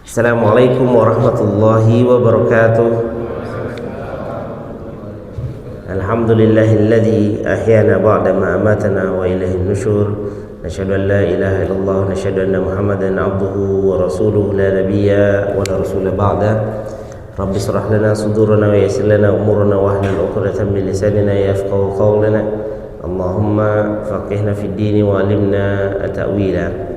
Assalamualaikum warahmatullahi wabarakatuh. Alhamdulillahilladzi ahyana ba'da ma amatana wa ilaihin nusyur. Nashhadu an la ilaha illallah wa nashhadu anna Muhammadan abduhu wa rasuluhu la nabiyya wa la rasula ba'da. Rabbi shrah lana sudurana wa yassir lana umurana wa hlul 'uqdatam min lisanina yafqahu qawlana. Allahumma faqihna fid dini wa 'allimna at-ta'wila.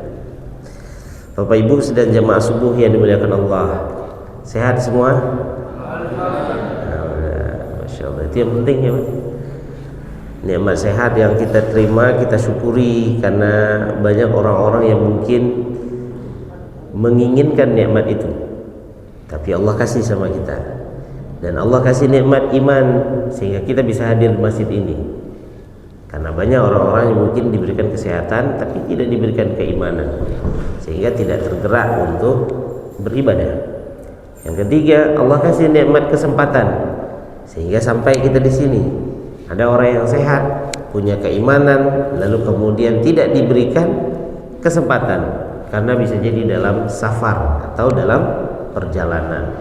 Bapak Ibu sedang jamaah subuh yang dimuliakan Allah, sehat semua? Masya Allah, itu yang penting ya Pak. Nikmat sehat yang kita terima, kita syukuri, karena banyak orang-orang yang mungkin menginginkan nikmat itu, tapi Allah kasih sama kita, dan Allah kasih nikmat iman sehingga kita bisa hadir di masjid ini. Karena banyak orang-orang yang mungkin diberikan kesehatan tapi tidak diberikan keimanan, sehingga tidak tergerak untuk beribadah. Yang ketiga, Allah kasih nikmat kesempatan sehingga sampai kita di sini. Ada orang yang sehat, punya keimanan, lalu kemudian tidak diberikan kesempatan karena bisa jadi dalam safar atau dalam perjalanan.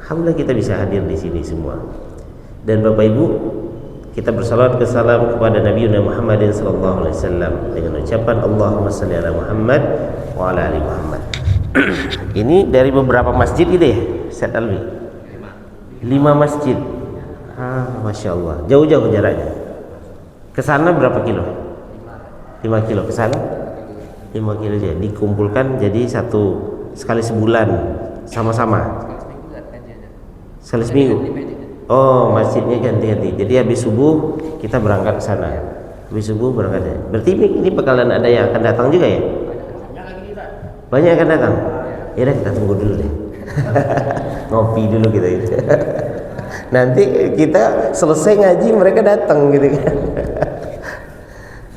Alhamdulillah kita bisa hadir di sini semua. Dan Bapak Ibu, kita bersalawat ke salam kepada Nabi Muhammad sallallahu alaihi wasallam dengan ucapan Allahumma shalli ala Muhammad wa ala ali Muhammad. Ini dari beberapa masjid gitu ya, Ustaz Alwi? 5 masjid. Masya Allah. Jauh-jauh jaraknya. Ke sana berapa kilo? 5 kilo. Ke sana 5 kilo aja. Dikumpulkan jadi satu sekali sebulan sama-sama. Sekali seminggu. Oh, masjidnya ganti-ganti. Jadi habis subuh kita berangkat ke sana. Habis subuh berangkat. Berarti ini bakalan ada yang akan datang juga ya? Banyak akan datang. Ya udah, kita tunggu dulu deh. Ngopi dulu kita gitu. Nanti kita selesai ngaji mereka datang gitu kan.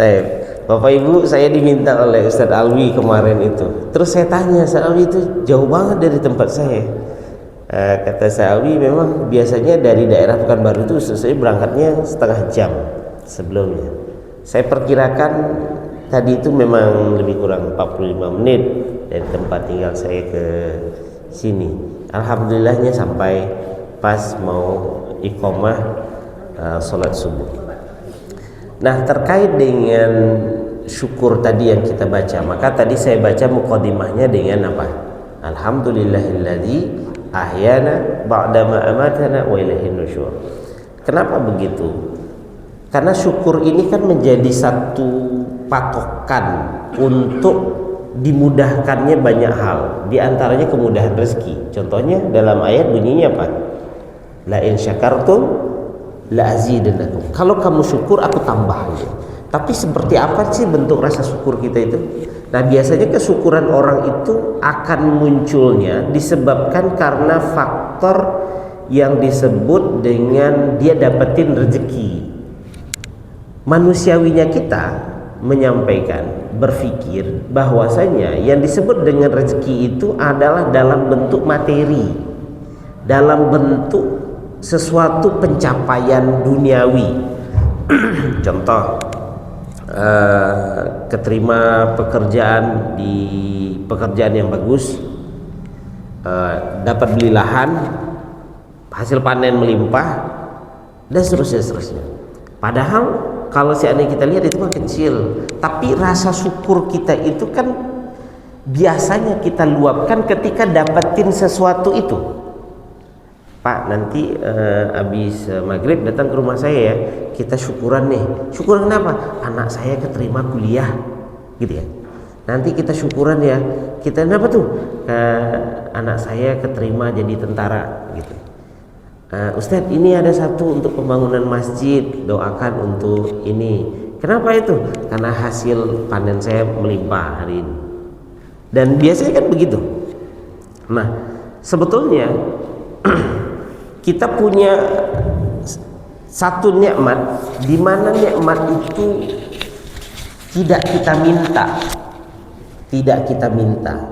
Baik. Bapak Ibu, saya diminta oleh Ustadz Alwi kemarin itu. Terus saya tanya, Ustadz Alwi itu jauh banget dari tempat saya. Kata Sa'awi, memang biasanya dari daerah Pekanbaru itu saya berangkatnya setengah jam sebelumnya. Saya perkirakan tadi itu memang lebih kurang 45 menit dari tempat tinggal saya ke sini. Alhamdulillahnya sampai pas mau iqomah sholat subuh. Nah, terkait dengan syukur tadi yang kita baca, maka tadi saya baca muqaddimahnya dengan apa? Alhamdulillahilladzi ahyana ba'da ma amatana wa ilaihin nusyur. Kenapa begitu? Karena syukur ini kan menjadi satu patokan untuk dimudahkannya banyak hal, di antaranya kemudahan rezeki. Contohnya dalam ayat bunyinya apa? La in syakartum la azidannakum. Kalau kamu syukur aku tambah gitu. Tapi seperti apa sih bentuk rasa syukur kita itu? Nah, biasanya kesyukuran orang itu akan munculnya disebabkan karena faktor yang disebut dengan dia dapetin rezeki. Manusiawinya kita menyampaikan, berpikir bahwasanya yang disebut dengan rezeki itu adalah dalam bentuk materi, dalam bentuk sesuatu pencapaian duniawi. Contoh, keterima pekerjaan di pekerjaan yang bagus, dapat beli lahan, hasil panen melimpah, dan seterusnya. Padahal kalau seandainya kita lihat itu mah kecil, tapi rasa syukur kita itu kan biasanya kita luapkan ketika dapetin sesuatu itu. Pak, nanti habis maghrib datang ke rumah saya ya, kita syukuran nih. Syukuran kenapa? Anak saya keterima kuliah gitu ya. Nanti kita syukuran ya, kita kenapa tuh? Anak saya keterima jadi tentara gitu. Ustadz, ini ada satu untuk pembangunan masjid, doakan untuk ini. Kenapa itu? Karena hasil panen saya melimpah hari ini. Dan biasanya kan begitu. Nah, sebetulnya kita punya satu nikmat di mana nikmat itu tidak kita minta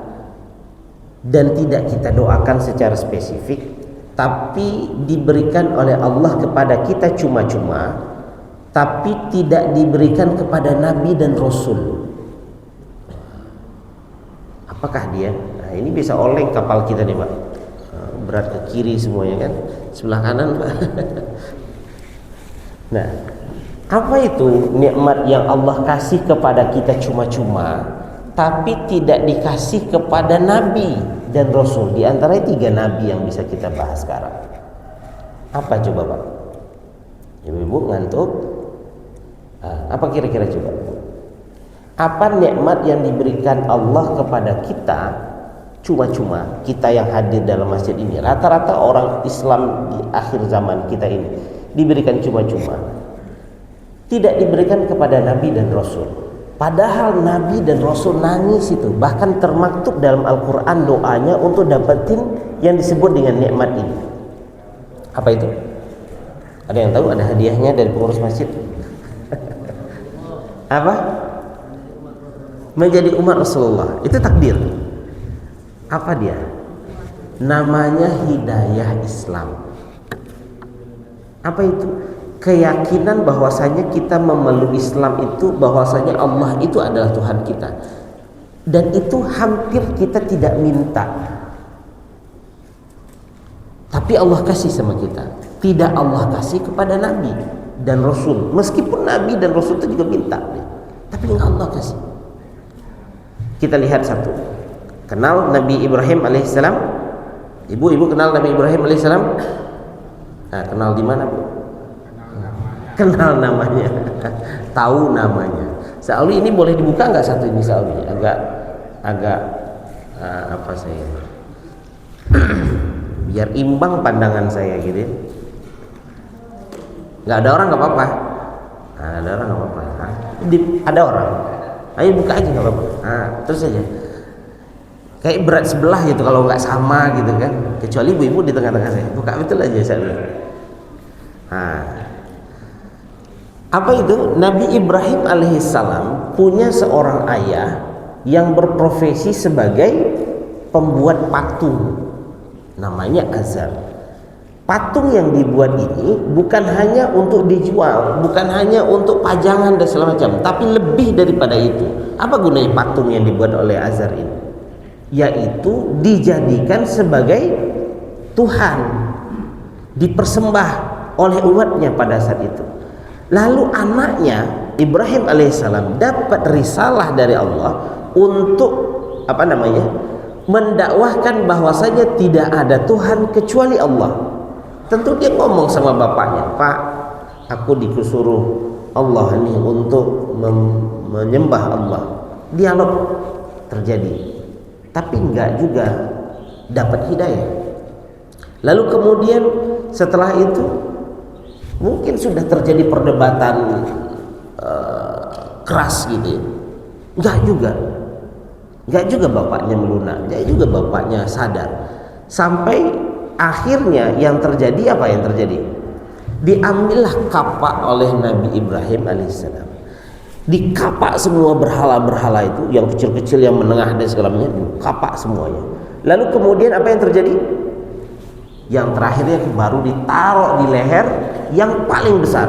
dan tidak kita doakan secara spesifik, tapi diberikan oleh Allah kepada kita cuma-cuma, tapi tidak diberikan kepada Nabi dan Rasul. Apakah dia? Nah, ini bisa oleng kapal kita nih Pak. Berat ke kiri semuanya kan, sebelah kanan Pak. Nah, apa itu nikmat yang Allah kasih kepada kita cuma-cuma, tapi tidak dikasih kepada Nabi dan Rasul? Di antara 3 Nabi yang bisa kita bahas sekarang. Apa coba Pak? Ibu-ibu ngantuk? Apa kira-kira coba? Apa nikmat yang diberikan Allah kepada kita cuma-cuma, kita yang hadir dalam masjid ini? Rata-rata orang Islam di akhir zaman kita ini diberikan cuma-cuma, tidak diberikan kepada Nabi dan Rasul. Padahal Nabi dan Rasul nangis itu, bahkan termaktub dalam Al-Quran doanya untuk dapetin yang disebut dengan nikmat ini. Apa itu? Ada yang tahu? Ada hadiahnya dari pengurus masjid? Apa? Menjadi umat Rasulullah. Itu takdir. Apa dia? Namanya hidayah Islam. Apa itu? Keyakinan bahwasanya kita memeluk Islam itu, bahwasanya Allah itu adalah Tuhan kita. Dan itu hampir kita tidak minta, tapi Allah kasih sama kita. Tidak Allah kasih kepada Nabi dan Rasul. Meskipun Nabi dan Rasul itu juga minta, tapi enggak Allah kasih. Kita lihat satu. Kenal Nabi Ibrahim alaihissalam? Ibu kenal Nabi Ibrahim alaihissalam? Nah, kenal di mana Bu? Kenal namanya. Tahu namanya. Sauli ini boleh dibuka nggak satu ini Sauli? Agak apa saya? Biar imbang pandangan saya gitu. Nggak ada orang nggak apa-apa. Nah, ada orang nggak apa-apa. Ada orang. Ayo buka aja nggak apa-apa. Nah, terus aja. Kayak berat sebelah gitu kalau nggak sama gitu kan. Kecuali ibu-ibu di tengah-tengah saya. Buka betul aja saya. Nah, apa itu? Nabi Ibrahim alaihissalam punya seorang ayah yang berprofesi sebagai pembuat patung, namanya Azar. Patung yang dibuat ini bukan hanya untuk dijual, bukan hanya untuk pajangan dan segala macam, tapi lebih daripada itu. Apa gunanya patung yang dibuat oleh Azar ini? Yaitu dijadikan sebagai Tuhan, dipersembah oleh umatnya pada saat itu. Lalu anaknya Ibrahim alaihissalam dapat risalah dari Allah untuk mendakwahkan bahwasanya tidak ada Tuhan kecuali Allah. Tentu dia ngomong sama bapaknya, Pak, aku disuruh Allah ini untuk menyembah Allah. Dialog terjadi, tapi enggak juga dapat hidayah. Lalu kemudian setelah itu mungkin sudah terjadi perdebatan keras gitu ya. Enggak juga bapaknya melunak, enggak juga bapaknya sadar. Sampai akhirnya yang terjadi apa yang terjadi? Diambillah kapak oleh Nabi Ibrahim alaihissalam. Dikapak semua berhala-berhala itu, yang kecil-kecil, yang menengah dan segala macam, kapak semuanya. Lalu kemudian apa yang terjadi? Yang terakhirnya baru ditaruh di leher yang paling besar.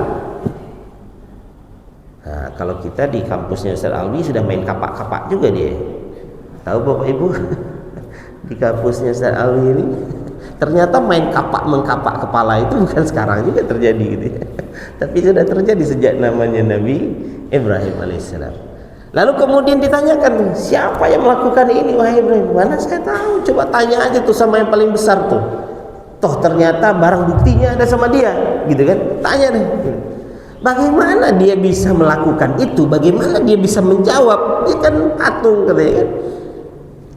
Nah, kalau kita di kampusnya Ustaz Alwi sudah main kapak-kapak juga dia. Tahu Bapak Ibu? Di kampusnya Ustaz Alwi ini ternyata main kapak mengkapak kepala itu bukan sekarang juga terjadi gitu ya. Tapi sudah terjadi sejak namanya Nabi Ibrahim alaihissalam. Lalu kemudian ditanyakan, siapa yang melakukan ini wahai Ibrahim? Mana saya tahu, coba tanya aja tuh sama yang paling besar tuh. Toh ternyata barang buktinya ada sama dia, gitu kan? Tanya deh. Bagaimana dia bisa melakukan itu? Bagaimana dia bisa menjawab? Dia kan patung katanya kan.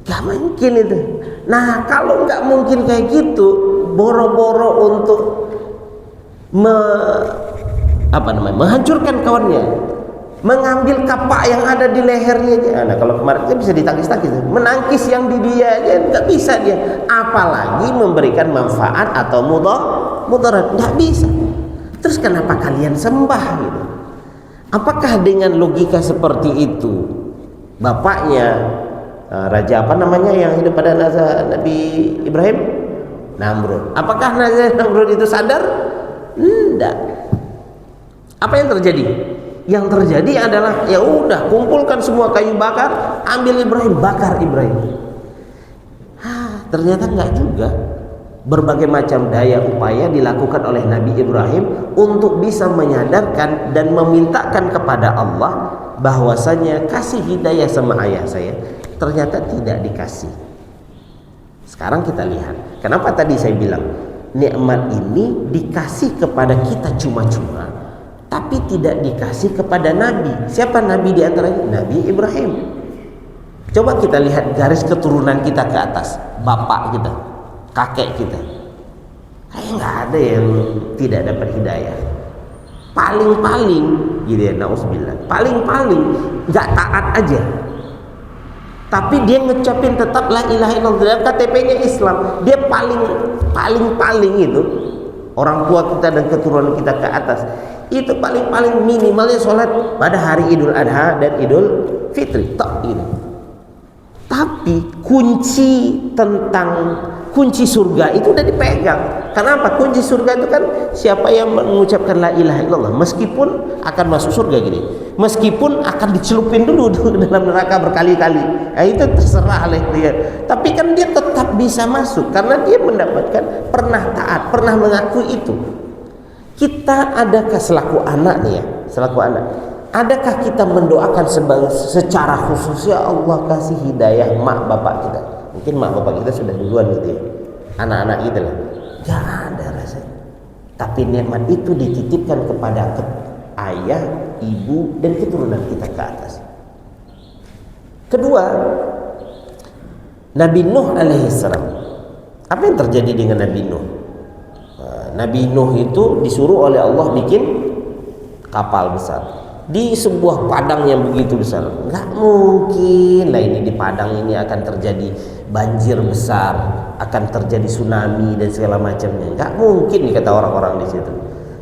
Gak mungkin itu. Nah, kalau nggak mungkin kayak gitu, boro-boro untuk menghancurkan kawannya, mengambil kapak yang ada di lehernya aja. Nah, kalau kemarin kan bisa ditangkis-tangkis, menangkis yang di dia aja nggak bisa dia. Apalagi memberikan manfaat atau mudarat, nggak bisa. Terus kenapa kalian sembah gitu? Apakah dengan logika seperti itu bapaknya raja apa namanya yang hidup pada Nabi Ibrahim? Namrud. Apakah Namrud itu sadar? Tidak. Apa yang terjadi? Yang terjadi adalah ya udah kumpulkan semua kayu bakar, ambil Ibrahim, bakar Ibrahim. Ternyata enggak juga. Berbagai macam daya upaya dilakukan oleh Nabi Ibrahim untuk bisa menyadarkan dan memintakan kepada Allah bahwasanya kasih hidayah sama ayah saya, ternyata tidak dikasih. Sekarang kita lihat, kenapa tadi saya bilang nikmat ini dikasih kepada kita cuma-cuma, tapi tidak dikasih kepada Nabi. Siapa Nabi di antaranya? Nabi Ibrahim. Coba kita lihat garis keturunan kita ke atas, bapak kita, kakek kita, kayak nggak ada yang tidak dapat hidayah. Paling-paling gitu ya, nauzubillah, paling-paling nggak taat aja, tapi dia ngecapin tetap la ilaha illallah, dalam KTP-nya Islam. Dia paling itu orang tua kita dan keturunan kita ke atas itu paling minimalnya sholat pada hari Idul Adha dan Idul Fitri, tak ini. Tapi kunci surga itu udah dipegang. Kenapa? Kunci surga itu kan siapa yang mengucapkan la ilaha illallah, meskipun akan masuk surga gini, meskipun akan dicelupin dulu dalam neraka berkali-kali, itu terserah oleh dia. Tapi kan dia tetap bisa masuk karena dia mendapatkan pernah taat, pernah mengakui itu. Kita adakah selaku anak nih ya, selaku anak, adakah kita mendoakan secara khusus, ya Allah kasih hidayah mak bapak kita? Mungkin mak bapak kita sudah duluan gitu ya, anak-anak kita lah, gak ada rasanya. Tapi nikmat itu dititipkan kepada ayah, ibu, dan keturunan kita ke atas. Kedua, Nabi Nuh alaihissalam. Apa yang terjadi dengan Nabi Nuh? Nabi Nuh itu disuruh oleh Allah bikin kapal besar di sebuah padang yang begitu besar. Nggak mungkin lah ini di padang ini akan terjadi banjir besar, akan terjadi tsunami dan segala macamnya. Nggak mungkin nih kata orang-orang di situ.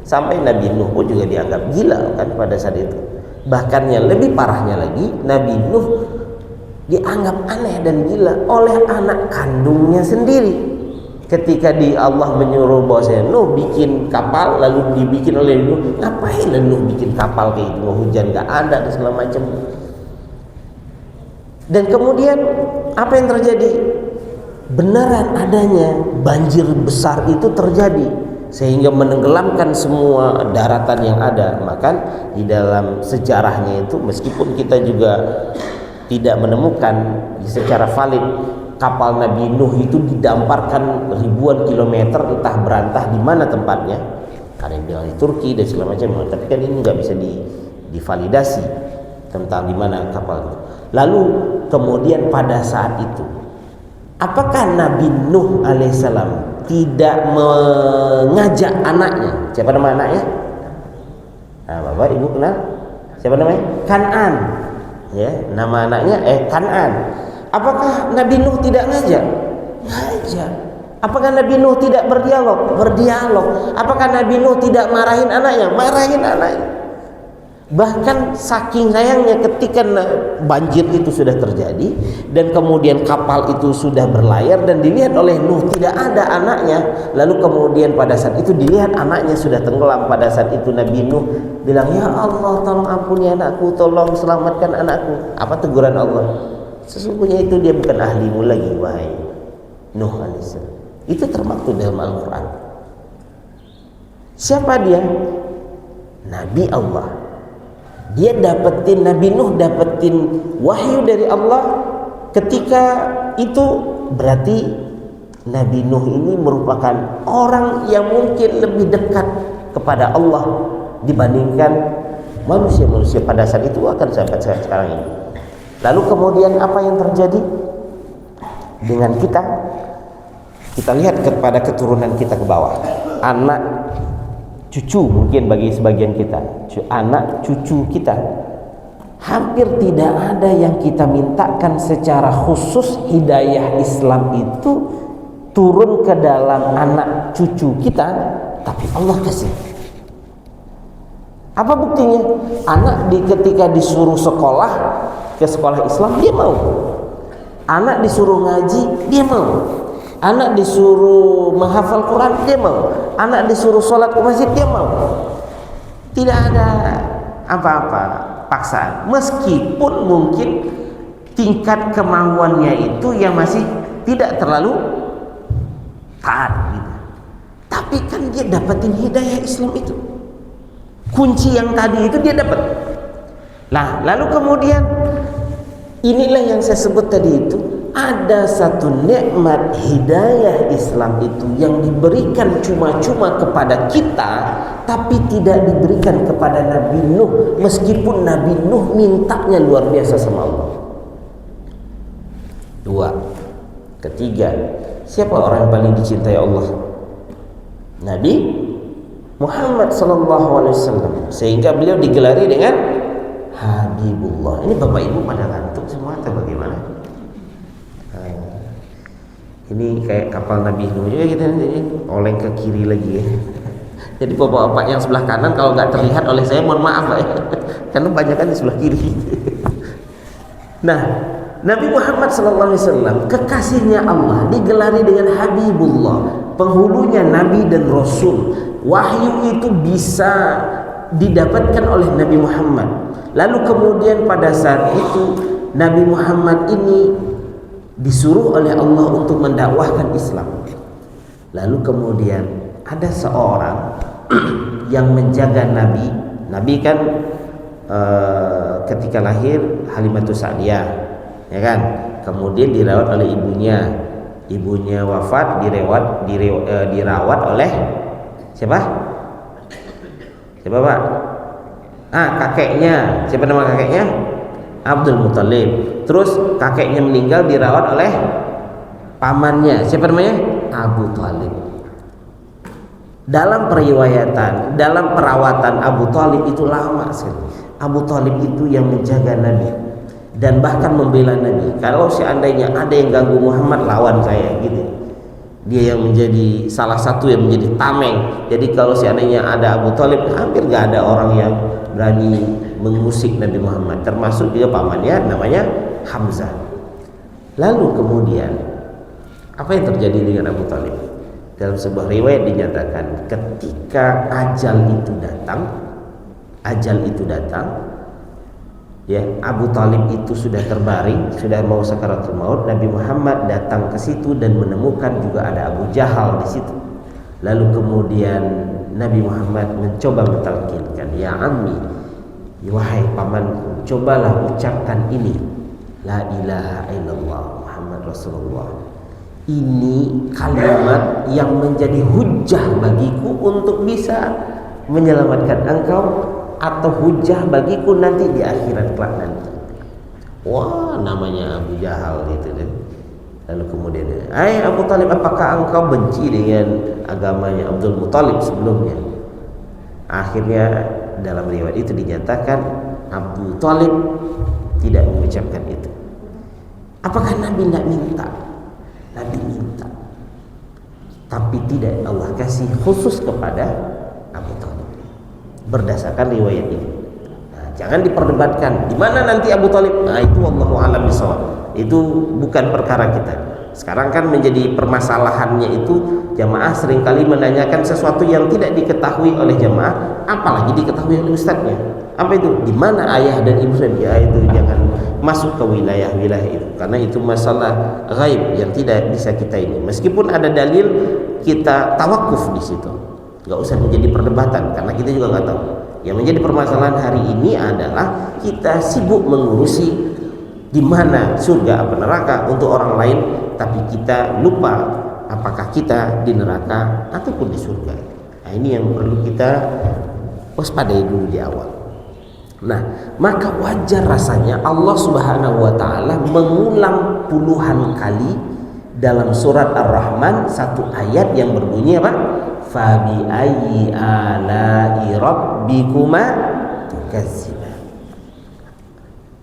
Sampai Nabi Nuh pun juga dianggap gila kan pada saat itu. Bahkan yang lebih parahnya lagi, Nabi Nuh dianggap aneh dan gila oleh anak kandungnya sendiri. Ketika Allah menyuruh bahwasanya Nuh bikin kapal, lalu dibikin oleh Nuh, ngapain Nuh bikin kapal kayak itu? Hujan nggak ada dan segala macam. Dan kemudian apa yang terjadi? Beneran adanya banjir besar itu terjadi sehingga menenggelamkan semua daratan yang ada. Maka di dalam sejarahnya itu, meskipun kita juga tidak menemukan secara valid kapal Nabi Nuh itu didamparkan ribuan kilometer entah berantah di mana tempatnya, ada yang bilang di Turki dan segala macam, tapi kan ini nggak bisa divalidasi tentang di mana kapal itu. Lalu kemudian pada saat itu, apakah Nabi Nuh alaihissalam tidak mengajak anaknya? Siapa nama anaknya? Nah, Bapak Ibu kenal? Siapa namanya? Kan'an. Ya, nama anaknya Kan'an. Apakah Nabi Nuh tidak ngajak? Ngajak. Apakah Nabi Nuh tidak berdialog? Berdialog. Apakah Nabi Nuh tidak marahin anaknya? Marahin anaknya. Bahkan saking sayangnya ketika banjir itu sudah terjadi dan kemudian kapal itu sudah berlayar dan dilihat oleh Nuh tidak ada anaknya, lalu kemudian pada saat itu dilihat anaknya sudah tenggelam. Pada saat itu Nabi Nuh bilang, ya Allah tolong ampuni anakku, tolong selamatkan anakku. Apa teguran Allah? Sesungguhnya itu dia bukan ahlimu lagi, wahai Nuh alaihissalam. Itu termaktub dalam Al-Quran. Siapa dia? Nabi Allah. Dia dapetin, Nabi Nuh dapetin wahyu dari Allah. Ketika itu berarti Nabi Nuh ini merupakan orang yang mungkin lebih dekat kepada Allah dibandingkan manusia-manusia pada saat itu akan sampai sekarang ini. Lalu kemudian apa yang terjadi dengan kita? Kita lihat kepada keturunan kita ke bawah, anak cucu mungkin bagi sebagian kita, anak cucu kita, hampir tidak ada yang kita mintakan secara khusus hidayah Islam itu turun ke dalam anak cucu kita, tapi Allah kasih. Apa buktinya? Anak ketika disuruh sekolah ke sekolah Islam dia mau, anak disuruh ngaji dia mau, anak disuruh menghafal Quran dia mau, anak disuruh sholat ke masjid dia mau. Tidak ada apa-apa paksaan, meskipun mungkin tingkat kemauannya itu yang masih tidak terlalu taat gitu. Tapi kan dia dapatin hidayah Islam itu. Kunci yang tadi itu dia dapat. Nah, lalu kemudian inilah yang saya sebut tadi itu, ada satu nikmat hidayah Islam itu yang diberikan cuma-cuma kepada kita, tapi tidak diberikan kepada Nabi Nuh, meskipun Nabi Nuh mintanya luar biasa sama Allah. Dua. Ketiga, siapa orang yang paling dicintai Allah? Nabi Muhammad SAW, sehingga beliau digelari dengan Habibullah. Ini bapak ibu pada ngantuk semua atau bagaimana? Ini kayak kapal Nabi Nuh juga kita nanti oleng ke kiri lagi ya. Jadi bapak-bapak yang sebelah kanan kalau nggak terlihat oleh saya mohon maaf ya, karena banyak kan di sebelah kiri. Nah, Nabi Muhammad SAW kekasihnya Allah digelari dengan Habibullah, penghulunya Nabi dan Rasul. Wahyu itu bisa didapatkan oleh Nabi Muhammad. Lalu kemudian pada saat itu Nabi Muhammad ini disuruh oleh Allah untuk mendakwahkan Islam. Lalu kemudian ada seorang yang menjaga Nabi. Nabi kan ketika lahir Halimatus Sa'diyah, ya kan? Kemudian dirawat oleh ibunya wafat, dirawat oleh siapa? Siapa Pak? Kakeknya. Siapa nama kakeknya? Abdul Muthalib. Terus kakeknya meninggal, dirawat oleh pamannya. Siapa namanya? Abu Thalib. Dalam periwayatan, dalam perawatan Abu Thalib itu lama sekali. Abu Thalib itu yang menjaga Nabi dan bahkan membela Nabi. Kalau seandainya ada yang ganggu Muhammad, lawan saya gitu. Dia yang menjadi salah satu yang menjadi tameng. Jadi kalau seandainya ada Abu Thalib, hampir gak ada orang yang berani mengusik Nabi Muhammad, termasuk juga pamannya namanya Hamzah. Lalu kemudian apa yang terjadi dengan Abu Thalib? Dalam sebuah riwayat dinyatakan ketika ajal itu datang, ya, Abu Thalib itu sudah terbaring, sudah mau sakaratul maut. Nabi Muhammad datang ke situ dan menemukan juga ada Abu Jahal di situ. Lalu kemudian Nabi Muhammad mencoba mentalkinkan, ya ammi, wahai pamanku, cobalah ucapkan ini, la ilaha illallah Muhammad Rasulullah. Ini kalimat yang menjadi hujjah bagiku untuk bisa menyelamatkan engkau, atau hujjah bagiku nanti di akhirat kelak nanti. Wah, namanya Abu Jahal itu kan. Lalu kemudian, "Hai Abu Thalib, apakah engkau benci dengan agamanya Abdul Muthalib sebelumnya?" Akhirnya dalam riwayat itu dinyatakan Abu Thalib tidak mengucapkan itu. Apakah Nabi tidak minta? Nabi minta, tapi tidak Allah kasih khusus kepada Abu Thalib berdasarkan riwayat ini. Nah, jangan diperdebatkan di mana nanti Abu Thalib. Nah, itu wallahu a'lam bishawab. Itu bukan perkara kita. Sekarang kan menjadi permasalahannya itu jamaah seringkali menanyakan sesuatu yang tidak diketahui oleh jamaah, apalagi diketahui oleh ustadznya. Apa itu? Di mana ayah dan ibu saya? Ya, itu jangan masuk ke wilayah-wilayah itu, karena itu masalah ghaib yang tidak bisa kita ini. Meskipun ada dalil, kita tawakuf di situ. Nggak usah menjadi perdebatan, karena kita juga nggak tahu. Yang menjadi permasalahan hari ini adalah kita sibuk mengurusi di mana surga apa neraka untuk orang lain, tapi kita lupa apakah kita di neraka ataupun di surga. Nah, ini yang perlu kita waspadai dulu di awal. Nah, maka wajar rasanya Allah Subhanahu wa taala mengulang puluhan kali dalam surat Ar-Rahman satu ayat yang berbunyi apa? Fa bi ayyi ala'i rabbikuma tukadziban.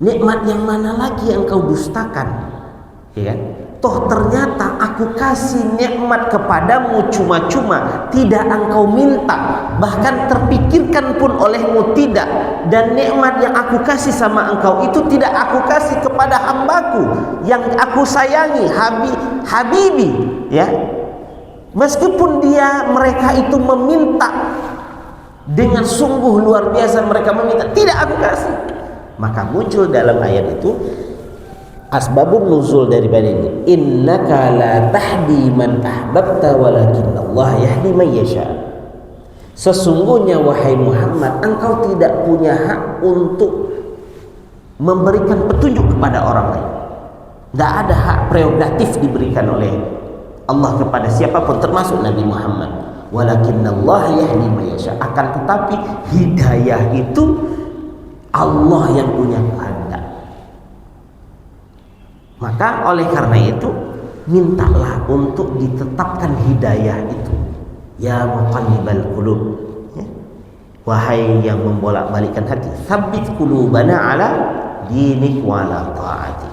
Nikmat yang mana lagi yang kau dustakan? Ya kan? Toh ternyata aku kasih nikmat kepadamu cuma-cuma, tidak engkau minta, bahkan terpikirkan pun olehmu tidak. Dan nikmat yang aku kasih sama engkau itu tidak aku kasih kepada hambaku yang aku sayangi, Habibi, ya. Meskipun mereka itu meminta dengan sungguh luar biasa, mereka meminta, tidak aku kasih. Maka muncul dalam ayat itu asbabun nuzul daripada ini, innaka la tahdi man ahbabta walakin Allah yahdi man yasha. Sesungguhnya wahai Muhammad, engkau tidak punya hak untuk memberikan petunjuk kepada orang lain. Tidak ada hak prerogatif diberikan oleh Allah kepada siapapun, termasuk Nabi Muhammad. Walakinnallaha yahdi man yasha. Akan tetapi hidayah itu Allah yang punya kehendak. Maka oleh karena itu mintalah untuk ditetapkan hidayah itu. Ya muqallibal qulub, ya. Wahai yang membolak-balikkan hati, tsabbit qulubana ala dinik wa ala ta'ati.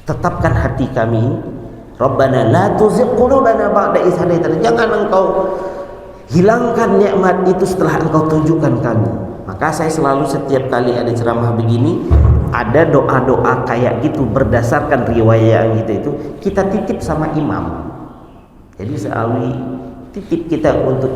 Tetapkan hati kami. Rabbana la tuzigh qulubana ba'da idh hadaitana. Jangan engkau hilangkan nikmat itu setelah engkau tunjukkan kami. Maka saya selalu setiap kali ada ceramah begini, ada doa-doa kayak gitu berdasarkan riwayat gitu itu kita titip sama imam. Jadi selalu titip kita untuk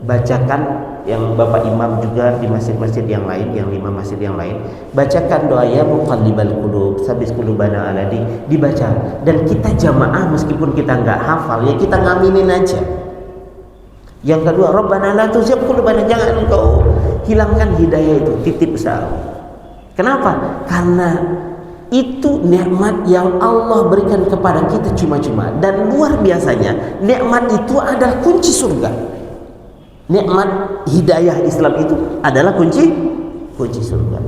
bacakan, yang Bapak Imam juga di masjid-masjid yang lain, yang 5 masjid yang lain, bacakan doa ya muqallibal qulub tsabbit qulubana ala dinik, dibaca. Dan kita jamaah meskipun kita nggak hafal ya kita ngaminin aja. Yang kedua, Rabbana la tuzigh qulubana, jangan engkau hilangkan hidayah itu, titip selalu. Kenapa? Karena itu nikmat yang Allah berikan kepada kita cuma-cuma, dan luar biasanya nikmat itu adalah kunci surga. Nikmat hidayah Islam itu adalah kunci surga.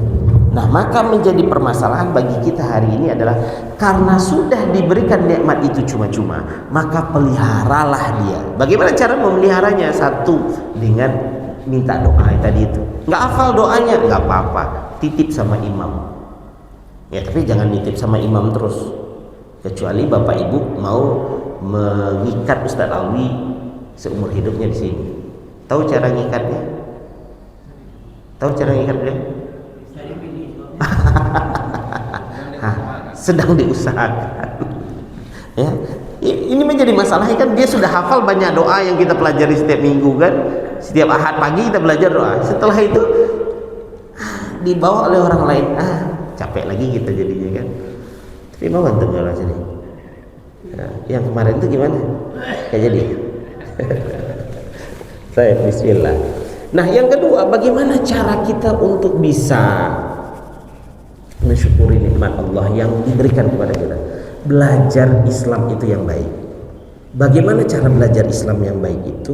Nah, maka menjadi permasalahan bagi kita hari ini adalah karena sudah diberikan nikmat itu cuma-cuma, maka peliharalah dia. Bagaimana cara memeliharanya? Satu, dengan minta doa tadi itu. Nggak hafal doanya, nggak apa-apa, titip sama imam. Ya, tapi jangan nitip sama imam terus. Kecuali Bapak Ibu mau mengikat Ustaz Alwi seumur hidupnya di sini. Tahu cara ngikatnya? Tahu cara ngikatnya? Sedang diusahakan. Ya, ini menjadi masalah kan, dia sudah hafal banyak doa yang kita pelajari setiap minggu kan. Setiap Ahad pagi kita belajar doa. Setelah itu dibawa oleh orang lain, capek lagi kita jadinya kan. Tapi mau bantu nggak sini? Nah, yang kemarin itu gimana? Kayak jadi. Saya bismillah. Nah, yang kedua, bagaimana cara kita untuk bisa mensyukuri nikmat Allah yang diberikan kepada kita? Belajar Islam itu yang baik. Bagaimana cara belajar Islam yang baik itu?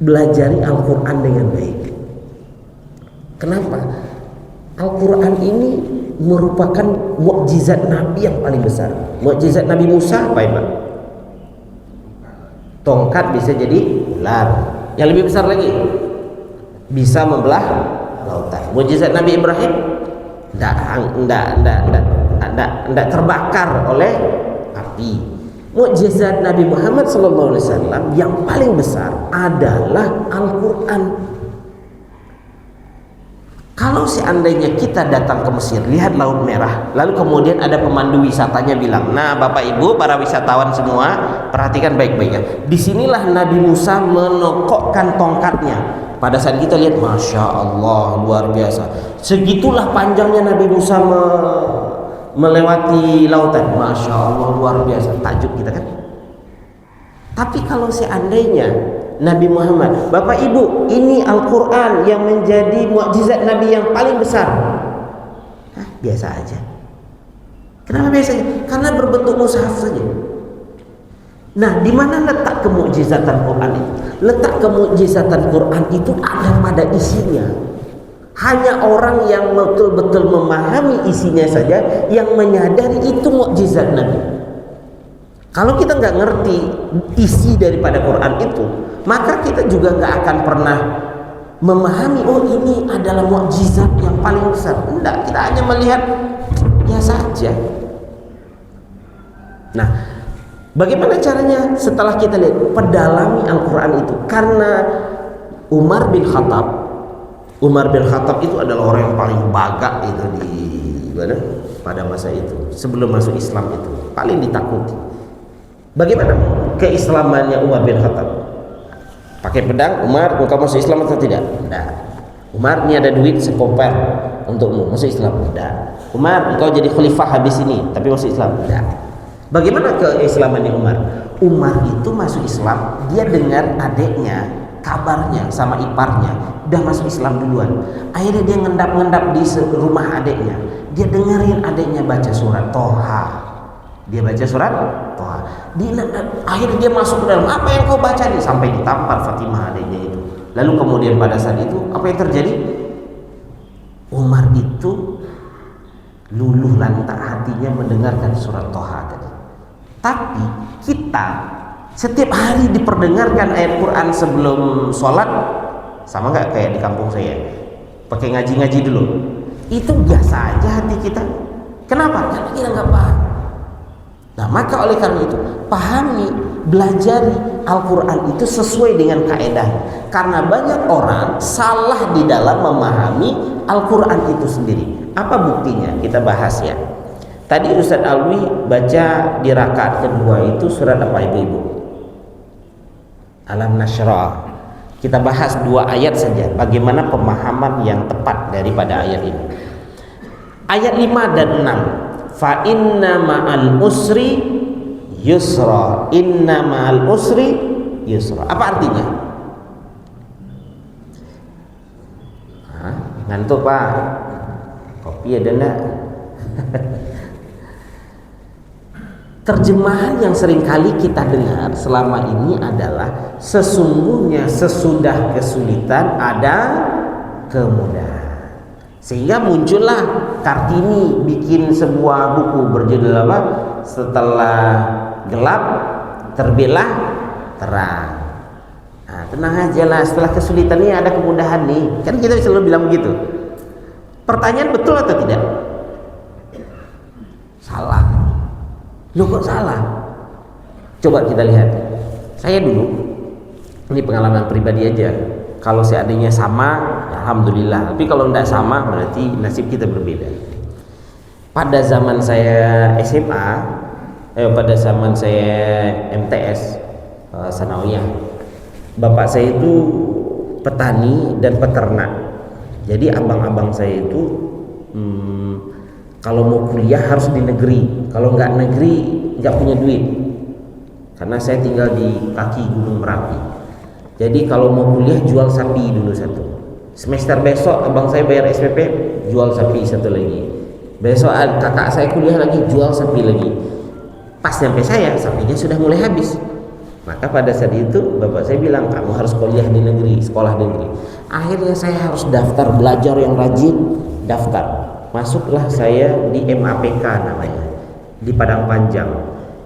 Belajari Al-Quran dengan baik. Kenapa? Al-Quran ini merupakan mukjizat Nabi yang paling besar. Mukjizat Nabi Musa apa ya, Pak? Tongkat bisa jadi ular. Yang lebih besar lagi, bisa membelah lautan. Mukjizat Nabi Ibrahim tidak terbakar oleh api. Mukjizat Nabi Muhammad SAW yang paling besar adalah Al-Quran. Kalau seandainya kita datang ke Mesir, lihat Laut Merah, lalu kemudian ada pemandu wisatanya bilang, nah Bapak Ibu para wisatawan semua, perhatikan baik-baiknya. Disinilah Nabi Musa menokokkan tongkatnya. Pada saat kita lihat, Masya Allah, luar biasa. Segitulah panjangnya Nabi Musa melewati lautan. Masya Allah, luar biasa. Takjub kita kan. Tapi kalau seandainya Nabi Muhammad, Bapak Ibu, ini Al-Quran yang menjadi mukjizat Nabi yang paling besar. Biasa aja. Kenapa biasa aja? Karena berbentuk mushaf saja. Nah, di mana letak kemukjizatan Quran itu? Letak kemukjizatan Quran itu ada pada isinya. Hanya orang yang betul-betul memahami isinya saja yang menyadari itu mukjizat Nabi. Kalau kita nggak ngerti isi daripada Quran itu, maka kita juga nggak akan pernah memahami, oh ini adalah mukjizat yang paling besar. Enggak, kita hanya melihat biasa saja. Nah, bagaimana caranya? Setelah kita lihat, pedalami Al-Quran itu. Karena Umar bin Khattab itu adalah orang yang paling bagak itu di mana? Pada masa itu, sebelum masuk Islam itu paling ditakuti. Bagaimana keislamannya Umar bin Khattab? Pakai pedang, Umar, engkau masuk Islam atau tidak? Tidak. Umar, ini ada duit sekoper untukmu, masuk Islam? Tidak. Umar, engkau jadi khalifah habis ini, tapi masuk Islam. Tidak. Bagaimana keislamannya Umar? Umar itu masuk Islam, dia dengar adiknya, kabarnya sama iparnya udah masuk Islam duluan. Akhirnya dia ngendap-ngendap di rumah adiknya. Dia dengerin adiknya baca surat Toha. Dia baca surat Toha. Akhirnya dia masuk ke dalam. Apa yang kau baca nih? Sampai ditampar Fatimah adiknya itu. Lalu kemudian pada saat itu apa yang terjadi? Umar itu luluh lantak hatinya mendengarkan surat Toha tadi. Tapi kita setiap hari diperdengarkan ayat Quran sebelum sholat, sama nggak kayak di kampung saya? Pakai ngaji-ngaji dulu. Itu biasa aja hati kita. Kenapa? Karena kita nggak paham. Nah, maka oleh karena itu pahami, belajari Al-Quran itu sesuai dengan kaidah. Karena banyak orang salah di dalam memahami Al-Quran itu sendiri. Apa buktinya? Kita bahas ya. Tadi Ustadz Alwi baca di rakaat kedua itu surat apa ibu-ibu? Alam Nashrah. Kita bahas 2 ayat saja. Bagaimana pemahaman yang tepat daripada ayat ini. Ayat 5 dan 6. Fa inna ma'al usri yusra. Inna ma'al usri yusra. Apa artinya? Hah? Ngantuk Pak? Kopi ada enggak? Terjemahan yang seringkali kita dengar selama ini adalah sesungguhnya sesudah kesulitan ada kemudahan. Sehingga muncullah Kartini bikin sebuah buku berjudul apa? Setelah gelap terbitlah terang. Nah, tenang aja lah, setelah kesulitan ini ada kemudahan nih. Kan kita selalu bilang begitu. Pertanyaan betul atau tidak? Salah. Loh kok salah? Coba kita lihat. Saya dulu, ini pengalaman pribadi aja. Kalau seandainya sama, alhamdulillah. Tapi kalau tidak sama, berarti nasib kita berbeda. Pada zaman saya SMA, pada zaman saya MTS, Sanawiyah, bapak saya itu petani dan peternak. Jadi abang-abang saya itu kalau mau kuliah harus di negeri. Kalau nggak negeri nggak punya duit. Karena saya tinggal di kaki Gunung Merapi. Jadi kalau mau kuliah jual sapi dulu satu. Semester besok abang saya bayar SPP, jual sapi satu lagi. Besok kakak saya kuliah lagi, jual sapi lagi. Pas nyampe saya, sapinya sudah mulai habis. Maka pada saat itu bapak saya bilang, kamu harus kuliah di negeri, sekolah di negeri. Akhirnya saya harus daftar, belajar yang rajin, daftar. Masuklah saya di MAPK namanya, di Padang Panjang.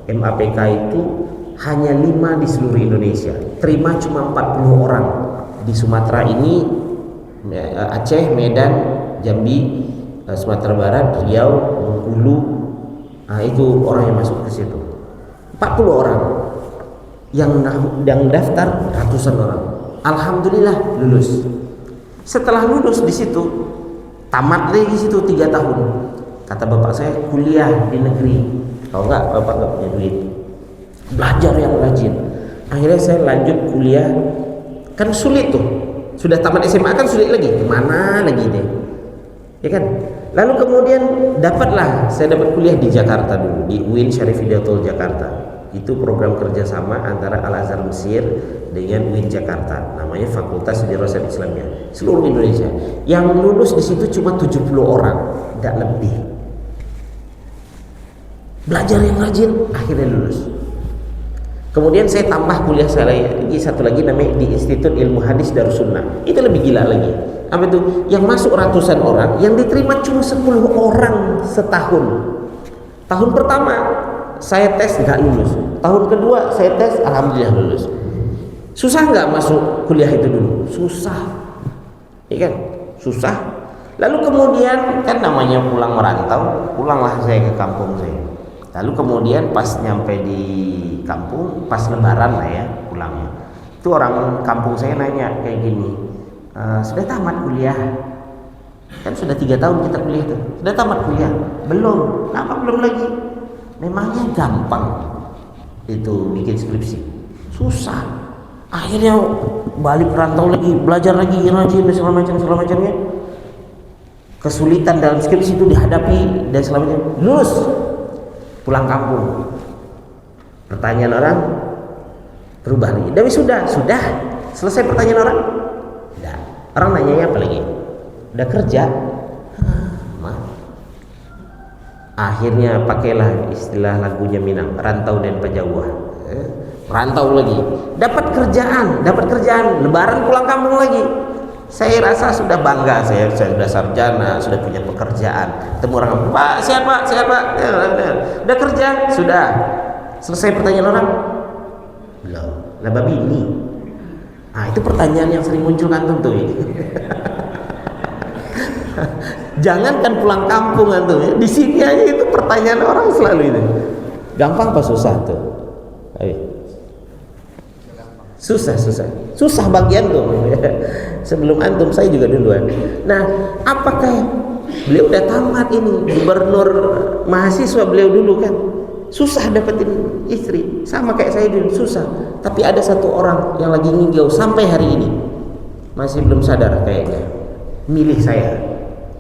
MAPK itu hanya 5 di seluruh Indonesia, terima cuma 40 orang. Di Sumatera ini Aceh, Medan, Jambi, Sumatera Barat, Riau, Bengkulu. Nah, itu orang yang masuk ke situ. 40 orang. Yang daftar ratusan orang. Alhamdulillah lulus. Setelah lulus di situ, tamat lagi situ 3 tahun. Kata bapak saya, kuliah di negeri. Kalau enggak, bapak enggak punya duit. Belajar yang rajin. Akhirnya saya lanjut kuliah. Kan sulit tuh. Sudah tamat SMA kan sulit lagi. Gimana lagi deh? Ya kan? Lalu kemudian saya dapat kuliah di Jakarta dulu, di UIN Syarif Hidayatullah Jakarta. Itu program kerjasama antara Al-Azhar Mesir dengan UIN Jakarta, namanya Fakultas Dirasat Islamiyah, seluruh Indonesia. Yang lulus di situ cuma 70 orang, tidak lebih. Belajar yang rajin, akhirnya lulus. Kemudian saya tambah kuliah saya lagi satu lagi namanya di Institut Ilmu Hadis Darussunnah. Itu lebih gila lagi. Apa itu? Yang masuk ratusan orang, yang diterima cuma 10 orang setahun. Tahun pertama saya tes nggak lulus. Tahun kedua saya tes, alhamdulillah lulus. Susah nggak masuk kuliah itu dulu? Susah, ya kan? Susah. Lalu kemudian kan namanya pulang merantau, pulanglah saya ke kampung saya. Lalu kemudian pas nyampe di kampung, pas lebaran lah ya pulangnya. Itu orang kampung saya nanya kayak gini, sudah tamat kuliah? Kan sudah 3 tahun kita kuliah tuh. Sudah tamat kuliah? Belum. Kenapa belum lagi? Memangnya gampang itu bikin skripsi? Susah. Akhirnya balik rantau lagi, belajar lagi, rajin dan segala macamnya. kesulitan dalam skripsi itu dihadapi dan selamanya lulus, pulang kampung. Pertanyaan orang berubah lagi. Tapi sudah selesai pertanyaan orang. Tidak. Orang nanyanya apa lagi? Udah kerja? Akhirnya pakailah istilah lagunya Minang, rantau dan pajawah. Rantau lagi, dapat kerjaan, lebaran pulang kampung lagi. Saya rasa sudah bangga, saya sudah sarjana, sudah punya pekerjaan. Temu orang, Pak, sehat Pak. Udah kerja? Sudah. Selesai pertanyaan orang? Belum. Lah babi ini. Itu pertanyaan yang sering muncul antum tuh. Jangankan pulang kampung antum ya, di sini aja itu pertanyaan orang selalu itu. Gampang apa susah tuh? Ayo. Susah bagian tuh. Sebelum antum saya juga duluan. Nah, apakah beliau udah tamat ini, gubernur mahasiswa beliau dulu kan? Susah dapetin istri, sama kayak saya dulu susah. Tapi ada satu orang yang lagi ngigau sampai hari ini masih belum sadar kayaknya, milih saya,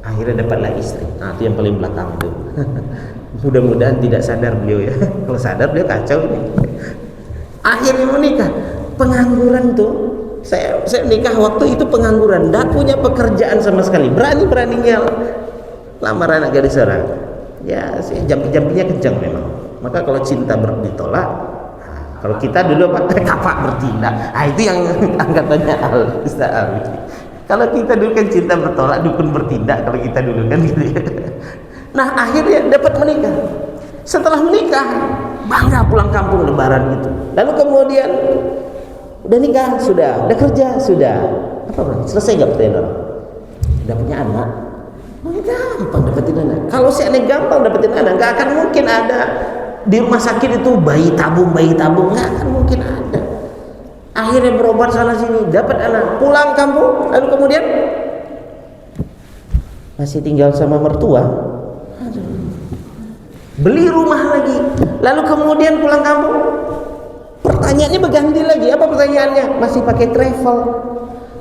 akhirnya dapatlah istri. Nah itu yang paling belakang tuh. Mudah-mudahan tidak sadar beliau ya. Kalau sadar beliau kacau ini. Akhirnya menikah. Pengangguran tuh, saya nikah waktu itu pengangguran, tidak punya pekerjaan sama sekali, beraninya lamar anak gadis orang. Ya, jampi-jampinya kencang memang. Maka kalau cinta ditolak, kalau kita dulu kapak bertindak, itu yang angkatannya Al-Ustaz. Kalau kita dulu kan cinta bertolak, dukun bertindak. Kalau kita dulu kan gitu ya. Nah akhirnya dapat menikah. Setelah menikah, bangga pulang kampung lebaran gitu. Lalu kemudian udah nikah, sudah kerja, sudah apa bang? Selesai nggak pertanyaan orang? Udah punya anak? Gampang dapetin anak. Kalau seandainya gampang dapetin anak, nggak akan mungkin ada di rumah sakit itu bayi tabung, nggak akan mungkin ada. Akhirnya berobat sana sini, dapat anak, pulang kampung, lalu kemudian masih tinggal sama mertua. Beli rumah lagi, lalu kemudian pulang kampung. Pertanyaannya berganti lagi. Apa pertanyaannya? Masih pakai travel.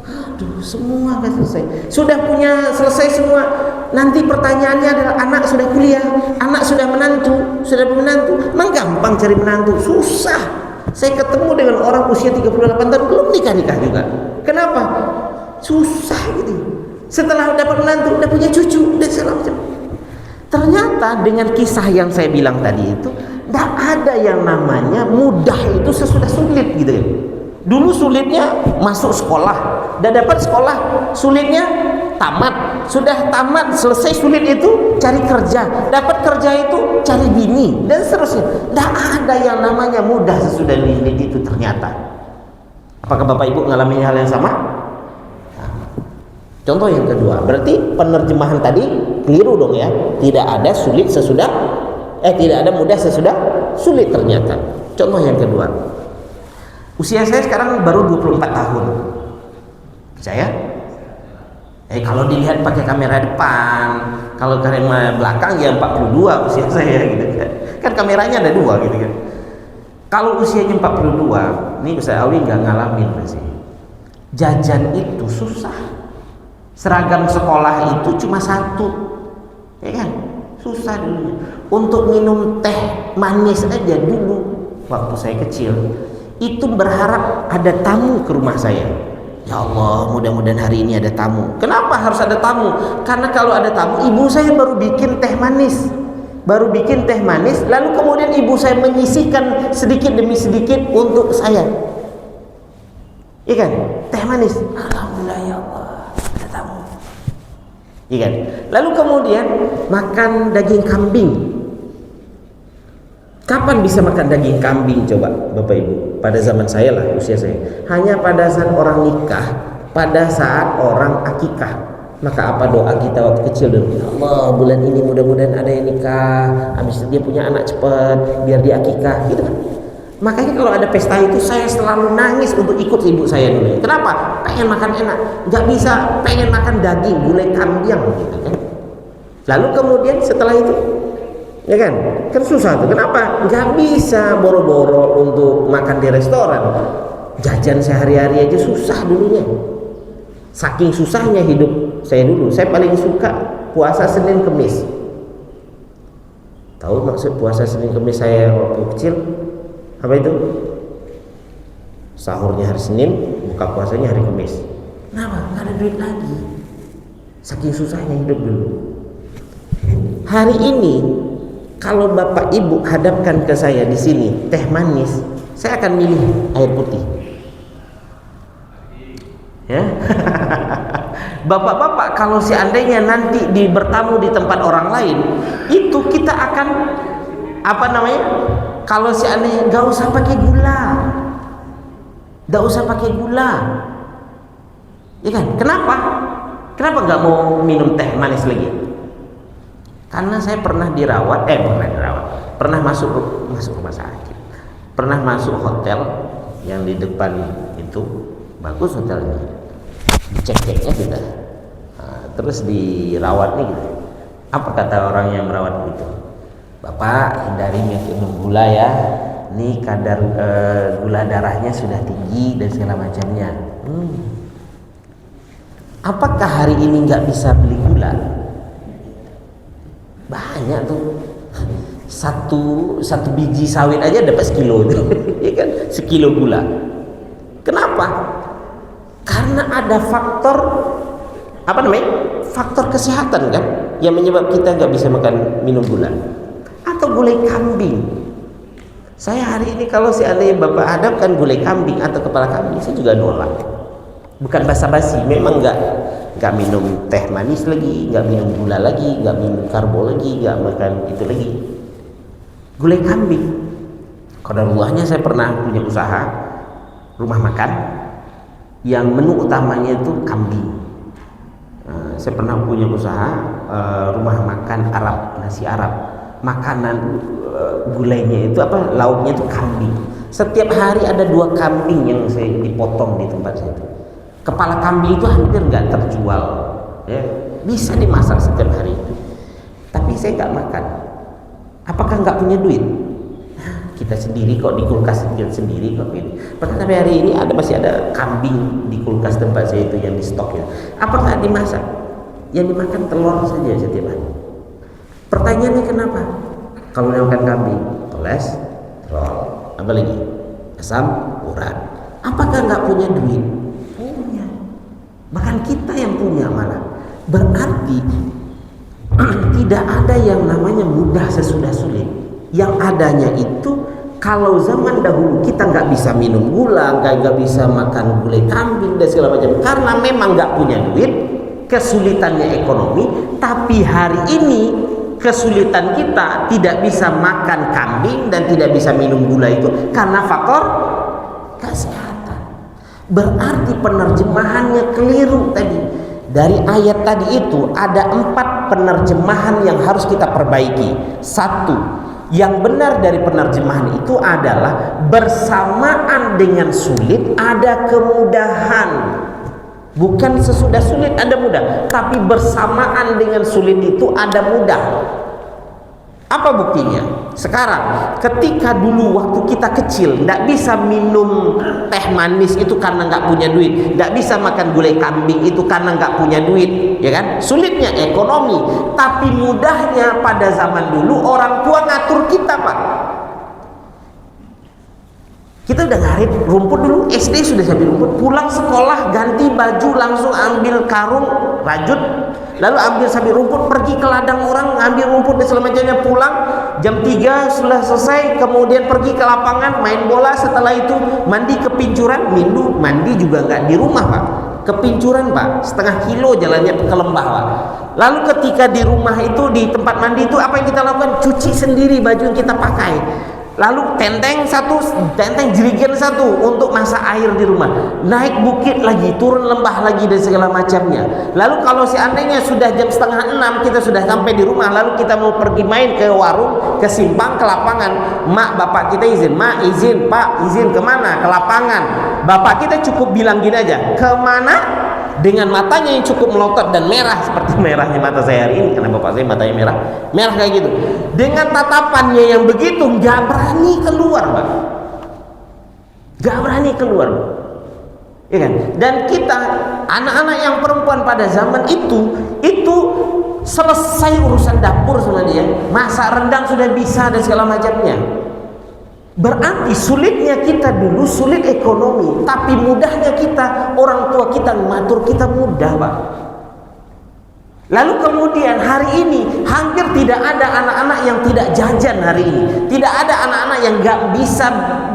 Aduh, semua kan selesai. Sudah punya selesai semua. Nanti pertanyaannya adalah anak sudah kuliah, anak sudah menantu. Memang gampang cari menantu? Susah. Saya ketemu dengan orang usia 38 tahun belum nikah juga. Kenapa? Susah gitu. Setelah dapat menantu, udah punya cucu, udah segala macam. Ternyata dengan kisah yang saya bilang tadi itu, tidak ada yang namanya mudah itu sesudah sulit gitu ya. Dulu sulitnya masuk sekolah, udah dapat sekolah, sulitnya tamat, sudah tamat selesai sulit itu cari kerja, dapat kerja itu cari bini dan seterusnya. Tidak ada yang namanya mudah sesudah sulit itu ternyata. Apakah Bapak Ibu mengalami hal yang sama? Contoh yang kedua, berarti penerjemahan tadi keliru dong ya. Tidak ada sulit sesudah tidak ada mudah sesudah sulit ternyata. Contoh yang kedua, usia saya sekarang baru 24 tahun. Saya kalau dilihat pakai kamera depan, kalau kamera belakang ya 42 usia saya gitu kan. Kan kameranya ada dua gitu kan. Kalau usianya 42, ini Ustaz Awi nggak ngalamin masih. Jajan itu susah. Seragam sekolah itu cuma satu, ya kan? Susah dulu. Untuk minum teh manis aja dulu waktu saya kecil itu berharap ada tamu ke rumah saya. Ya Allah, mudah-mudahan hari ini ada tamu. Kenapa harus ada tamu? Karena kalau ada tamu, ibu saya baru bikin teh manis. Lalu kemudian ibu saya menyisihkan sedikit demi sedikit untuk saya. Iya kan? Teh manis. Alhamdulillah ya Allah. Iya kan? Lalu kemudian makan daging kambing. Kapan bisa makan daging kambing coba Bapak Ibu? Pada zaman saya lah, usia saya. Hanya pada saat orang nikah, pada saat orang akikah. Maka apa doa kita waktu kecil dulu? Ya Allah, bulan ini mudah-mudahan ada yang nikah, habis itu dia punya anak cepat, biar dia akikah, gitu kan? Makanya kalau ada pesta itu saya selalu nangis untuk ikut ibu saya dulu. Kenapa? Pengen makan enak, nggak bisa pengen makan daging gulai kambing gitu kan. Lalu kemudian setelah itu, ya kan susah tuh. Kenapa? Nggak bisa boro-boro untuk makan di restoran. Jajan sehari-hari aja susah dulunya. Saking susahnya hidup saya dulu. Saya paling suka puasa Senin Kemis. Tahu maksud puasa Senin Kemis saya waktu kecil? Apa itu? Sahurnya hari Senin, buka puasanya hari Kamis. Kenapa? Nggak ada duit lagi. Saking susahnya hidup dulu. Hari ini kalau Bapak Ibu hadapkan ke saya di sini teh manis, saya akan milih air putih. Ya. Bapak-bapak kalau seandainya nanti bertamu di tempat orang lain, itu kita akan apa namanya? Kalau seandainya nggak usah pakai gula, nggak usah pakai gula, ya kan? Kenapa? Kenapa nggak mau minum teh manis lagi? Karena saya pernah pernah masuk rumah sakit, pernah masuk hotel yang di depan itu bagus hotelnya, dicek-ceknya kita, terus dirawatnya gitu. Apa kata orang yang merawat itu? Bapak hindari minum gula ya, ini kadar gula darahnya sudah tinggi dan segala macamnya. Apakah hari ini nggak bisa beli gula? Banyak tuh, satu biji sawit aja dapat sekilo tuh, ya kan? Sekilo gula. Kenapa? Karena ada faktor apa namanya? Faktor kesehatan kan, yang menyebab kita nggak bisa makan minum gula. Atau gulai kambing. Saya hari ini kalau seandainya Bapak hadapkan gulai kambing atau kepala kambing, saya juga nolak. Bukan basa-basi, memang nggak minum teh manis lagi, nggak minum gula lagi, nggak minum karbo lagi, nggak makan itu lagi. Gulai kambing. Qadarullah saya pernah punya usaha rumah makan yang menu utamanya itu kambing. Saya pernah punya usaha rumah makan Arab, nasi Arab. Makanan gulainya itu apa? Lauknya itu kambing. Setiap hari ada 2 kambing yang saya dipotong di tempat saya itu. Kepala kambing itu hampir nggak terjual, ya. Bisa dimasak setiap hari. Tapi saya nggak makan. Apakah nggak punya duit? Kita sendiri kok di kulkas sendiri kok ini. Padahal sampai hari ini masih ada kambing di kulkas tempat saya itu yang di stok ya. Apakah dimasak? Yang dimakan telur saja setiap hari. Pertanyaannya kenapa? Kalau yang makan kambing, kolesterol, apa lagi? Asam urat. Apakah nggak punya duit? Punya. Bahkan kita yang punya malah. Berarti tidak ada yang namanya mudah sesudah sulit. Yang adanya itu kalau zaman dahulu kita nggak bisa minum gula, nggak bisa makan gulai kambing dan segala macam karena memang nggak punya duit, kesulitannya ekonomi. Tapi hari ini kesulitan kita tidak bisa makan kambing dan tidak bisa minum gula itu karena faktor kesehatan. Berarti penerjemahannya keliru tadi. Dari ayat tadi itu ada 4 penerjemahan yang harus kita perbaiki. 1, yang benar dari penerjemahan itu adalah bersamaan dengan sulit ada kemudahan. Bukan sesudah sulit ada mudah, tapi bersamaan dengan sulit itu ada mudah. Apa buktinya? Sekarang ketika dulu waktu kita kecil tidak bisa minum teh manis itu karena nggak punya duit, tidak bisa makan gulai kambing itu karena nggak punya duit, ya kan? Sulitnya ekonomi, tapi mudahnya pada zaman dulu orang tua ngatur kita, Pak. Kita udah ngarit rumput dulu, SD sudah siapin rumput, pulang sekolah ganti baju langsung ambil karung rajut, lalu ambil sambil rumput, pergi ke ladang orang ambil rumput dan segala macamnya, pulang jam 3 sudah selesai, kemudian pergi ke lapangan main bola, setelah itu mandi ke pincuran, mandi juga nggak di rumah, Pak, ke pincuran, Pak, setengah kilo jalannya ke lembah, Pak. Lalu ketika di rumah itu di tempat mandi itu apa yang kita lakukan? Cuci sendiri baju yang kita pakai. Lalu tenteng jerigen 1 untuk masak air di rumah, naik bukit lagi, turun lembah lagi dan segala macamnya. Lalu kalau seandainya sudah jam 5:30 kita sudah sampai di rumah, lalu kita mau pergi main ke warung, ke simpang, ke lapangan, mak bapak kita izin, mak izin, pak izin, kemana? Ke lapangan. Bapak kita cukup bilang gini aja, kemana? Dengan matanya yang cukup melotot dan merah seperti merahnya mata saya hari ini, karena bapak saya matanya merah kayak gitu. Dengan tatapannya yang begitu, nggak berani keluar, Pak. Nggak berani keluar, ya kan? Dan kita anak-anak yang perempuan pada zaman itu selesai urusan dapur sama dia, masak rendang sudah bisa dan segala macamnya. Berarti sulitnya kita dulu sulit ekonomi, tapi mudahnya kita, orang tua kita ngatur kita mudah, Pak. Lalu kemudian hari ini hampir tidak ada anak-anak yang tidak jajan hari ini. Tidak ada anak-anak yang nggak bisa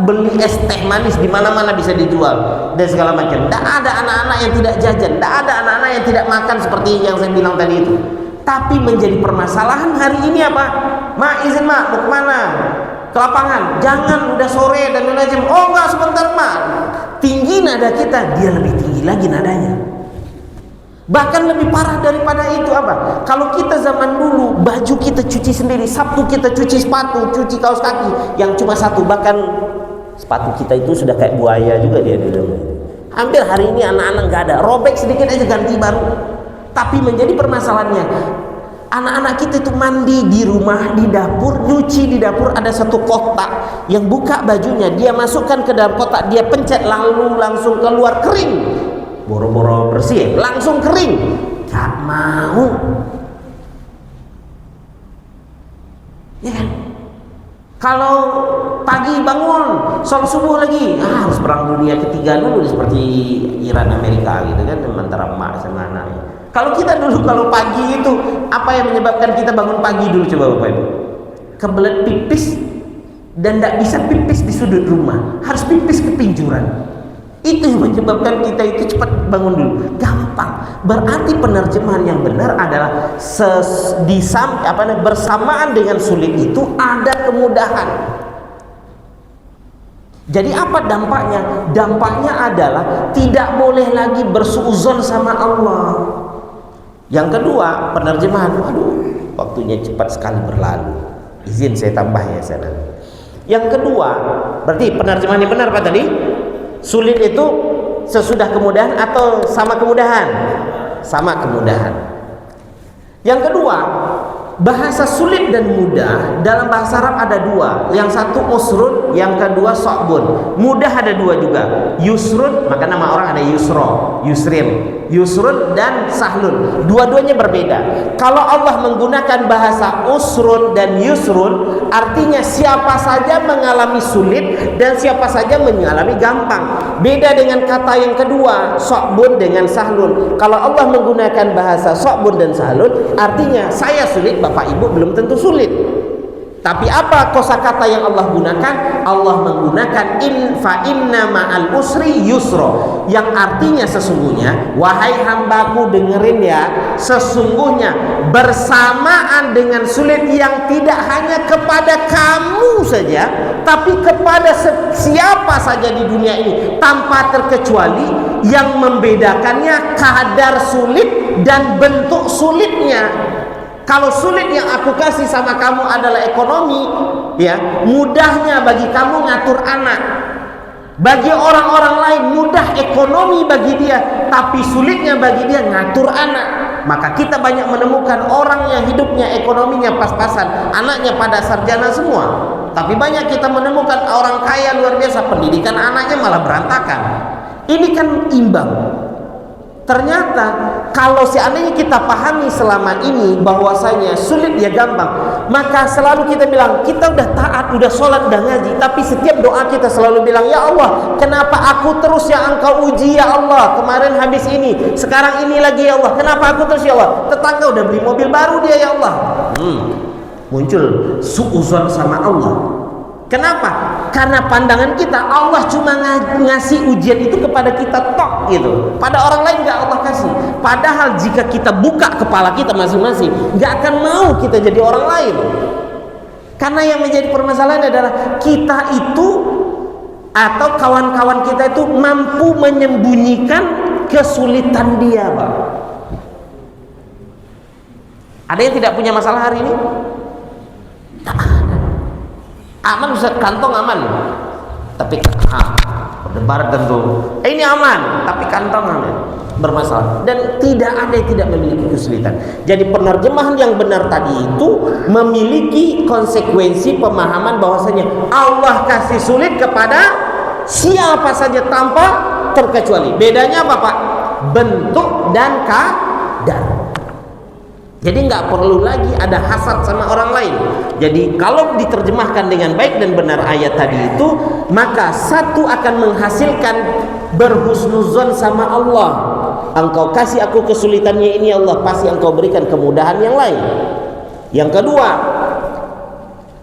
beli es teh manis di mana-mana bisa dijual dan segala macam. Tidak ada anak-anak yang tidak jajan. Tidak ada anak-anak yang tidak makan seperti yang saya bilang tadi itu. Tapi menjadi permasalahan hari ini apa? Mak, izin mak, mau kemana? Ke lapangan. Jangan, udah sore dan lain-lain. Oh enggak, sebentar mak. Tinggi nada kita, dia lebih tinggi lagi nadanya. Bahkan lebih parah daripada itu apa? Kalau kita zaman dulu baju kita cuci sendiri, Sabtu kita cuci sepatu, cuci kaos kaki yang cuma satu, bahkan sepatu kita itu sudah kayak buaya juga dia di dalam. Hampir hari ini anak-anak nggak ada, robek sedikit aja ganti baru. Tapi menjadi permasalahannya, anak-anak kita itu mandi di rumah, di dapur, nyuci di dapur, ada satu kotak yang buka bajunya, dia masukkan ke dalam kotak, dia pencet lalu langsung keluar kering. Boro-boro bersih, langsung kering. Gak mau. Ya kan? Kalau pagi bangun, sholat subuh lagi, harus perang dunia ketiga dulu seperti Iran Amerika gitu kan, antara emak sama anaknya. Kalau kita dulu kalau pagi itu apa yang menyebabkan kita bangun pagi dulu, coba Bapak Ibu? Kebelet pipis dan tidak bisa pipis di sudut rumah, harus pipis ke pinjuran. Itu yang menyebabkan kita itu cepat bangun dulu. Gampang. Berarti penerjemahan yang benar adalah bersamaan dengan sulit itu ada kemudahan. Jadi apa dampaknya? Dampaknya adalah tidak boleh lagi bersuuzon sama Allah. Yang kedua, penerjemahan, aduh, waktunya cepat sekali berlalu. Izin saya tambah ya sana. Yang kedua, berarti penerjemahan yang benar apa tadi? Sulit itu sesudah kemudahan atau sama kemudahan? Sama kemudahan. Yang kedua, bahasa sulit dan mudah dalam bahasa Arab ada dua. Yang satu usrun, yang kedua sa'bun. Mudah ada dua juga. Yusrun, maka nama orang ada yusro, yusrin. Yusrun dan sahlun, dua-duanya berbeda. Kalau Allah menggunakan bahasa usrun dan yusrun, artinya siapa saja mengalami sulit dan siapa saja mengalami gampang. Beda dengan kata yang kedua, sa'bun dengan sahlun. Kalau Allah menggunakan bahasa sa'bun dan sahlun, artinya saya sulit, Bapak Ibu belum tentu sulit. Tapi apa kosakata yang Allah gunakan? Allah menggunakan fa inna ma'al usri yusro, yang artinya sesungguhnya, wahai hambaku dengerin ya, sesungguhnya bersamaan dengan sulit yang tidak hanya kepada kamu saja, tapi kepada siapa saja di dunia ini tanpa terkecuali, yang membedakannya kadar sulit dan bentuk sulitnya. Kalau sulit yang aku kasih sama kamu adalah ekonomi, ya, mudahnya bagi kamu ngatur anak. Bagi orang-orang lain mudah ekonomi bagi dia, tapi sulitnya bagi dia ngatur anak. Maka kita banyak menemukan orang yang hidupnya ekonominya pas-pasan, anaknya pada sarjana semua. Tapi banyak kita menemukan orang kaya luar biasa, pendidikan anaknya malah berantakan. Ini kan imbang. Ternyata kalau seandainya kita pahami selama ini bahwasanya sulit ya gampang, maka selalu kita bilang kita udah taat, udah sholat, udah ngaji, tapi setiap doa kita selalu bilang, ya Allah, kenapa aku terus yang Engkau uji ya Allah? Kemarin habis ini, sekarang ini lagi ya Allah, kenapa aku terus ya Allah? Tetangga udah beli mobil baru dia ya Allah. Muncul suuzon sama Allah. Kenapa? Karena pandangan kita Allah cuma ngasih ujian itu kepada kita tok gitu. Pada orang lain nggak Allah kasih. Padahal jika kita buka kepala kita masing-masing, nggak akan mau kita jadi orang lain. Karena yang menjadi permasalahan adalah kita itu atau kawan-kawan kita itu mampu menyembunyikan kesulitan dia, Pak. Ada yang tidak punya masalah hari ini? Aman, bisa kantong aman, tapi berdebar tentu. Ini aman, tapi kantong aman, bermasalah. Dan tidak ada yang tidak memiliki kesulitan. Jadi penerjemahan yang benar tadi itu memiliki konsekuensi pemahaman bahwasanya Allah kasih sulit kepada siapa saja tanpa terkecuali. Bedanya apa, Pak? Bentuk dan kadar. Jadi nggak perlu lagi ada hasad sama orang lain. Jadi kalau diterjemahkan dengan baik dan benar ayat tadi itu, maka satu akan menghasilkan berhusnuzon sama Allah. Engkau kasih aku kesulitannya ini ya Allah, pasti engkau berikan kemudahan yang lain. Yang kedua,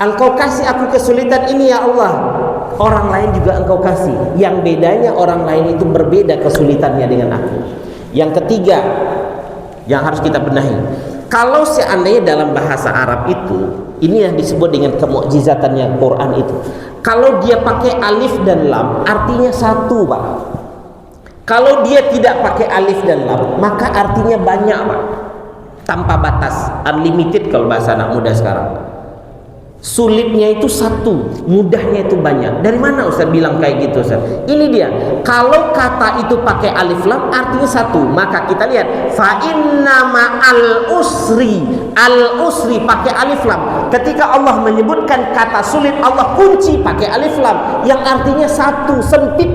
engkau kasih aku kesulitan ini ya Allah, orang lain juga engkau kasih. Yang bedanya orang lain itu berbeda kesulitannya dengan aku. Yang ketiga yang harus kita benahi, kalau seandainya dalam bahasa Arab itu, ini yang disebut dengan kemukjizatannya Quran itu, kalau dia pakai alif dan lam artinya satu, Pak. Kalau dia tidak pakai alif dan lam maka artinya banyak, Pak. Tanpa batas, unlimited kalau bahasa anak muda sekarang. Sulitnya itu satu, mudahnya itu banyak. Dari mana Ustaz bilang kayak gitu, Ustaz? Ini dia. Kalau kata itu pakai alif lam artinya satu, maka kita lihat fa inna ma'al usri. Al usri pakai alif lam. Ketika Allah menyebutkan kata sulit, Allah kunci pakai alif lam yang artinya satu, sempit.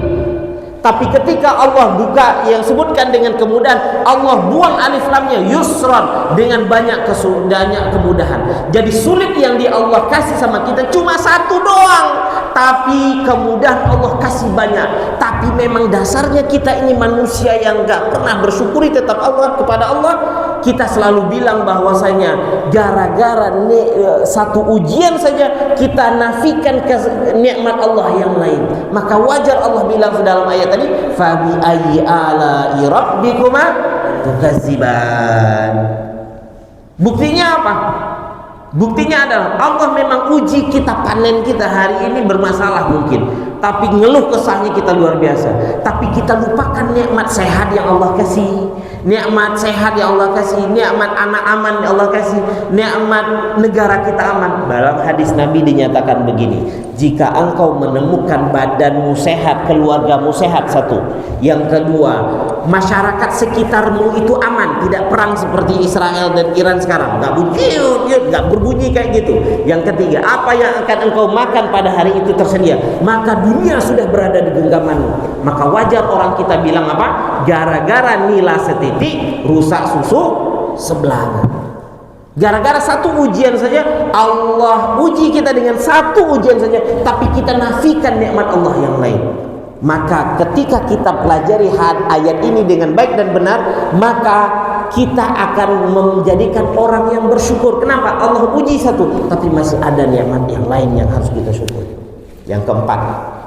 Tapi ketika Allah buka yang sebutkan dengan kemudahan, Allah buang alif lamnya, yusran, dengan banyak kemudahan. Jadi sulit yang Allah kasih sama kita cuma satu doang, tapi kemudahan Allah kasih banyak. Tapi memang dasarnya kita ini manusia yang gak pernah bersyukuri tetap Allah kepada Allah. Kita selalu bilang bahwasanya gara-gara satu ujian saja kita nafikan nikmat Allah yang lain. Maka wajar Allah bilang dalam ayat tadi, fa bi ayyi ala'i rabbikuma tukadziban. Buktinya apa? Buktinya adalah Allah memang uji kita, panen kita hari ini bermasalah mungkin, tapi ngeluh kesahnya kita luar biasa. Tapi kita lupakan nikmat sehat yang Allah kasih, nikmat sehat yang Allah kasih, nikmat anak aman yang Allah kasih, nikmat negara kita aman. Dalam hadis Nabi dinyatakan begini, jika engkau menemukan badanmu sehat, keluargamu sehat, satu. Yang kedua, masyarakat sekitarmu itu aman, tidak perang seperti Israel dan Iran sekarang, nggak berbunyi kayak gitu. Yang ketiga, apa yang akan engkau makan pada hari itu tersedia, maka dunia sudah berada di genggamanmu. Maka wajar orang kita bilang apa? Gara-gara nila setitik rusak susu sebelahan. Gara-gara satu ujian saja Allah uji kita dengan satu ujian saja, tapi kita nafikan nikmat Allah yang lain. Maka ketika kita pelajari ayat ini dengan baik dan benar, maka kita akan menjadikan orang yang bersyukur. Kenapa? Allah uji satu, tapi masih ada nikmat yang lain yang harus kita syukuri. Yang keempat,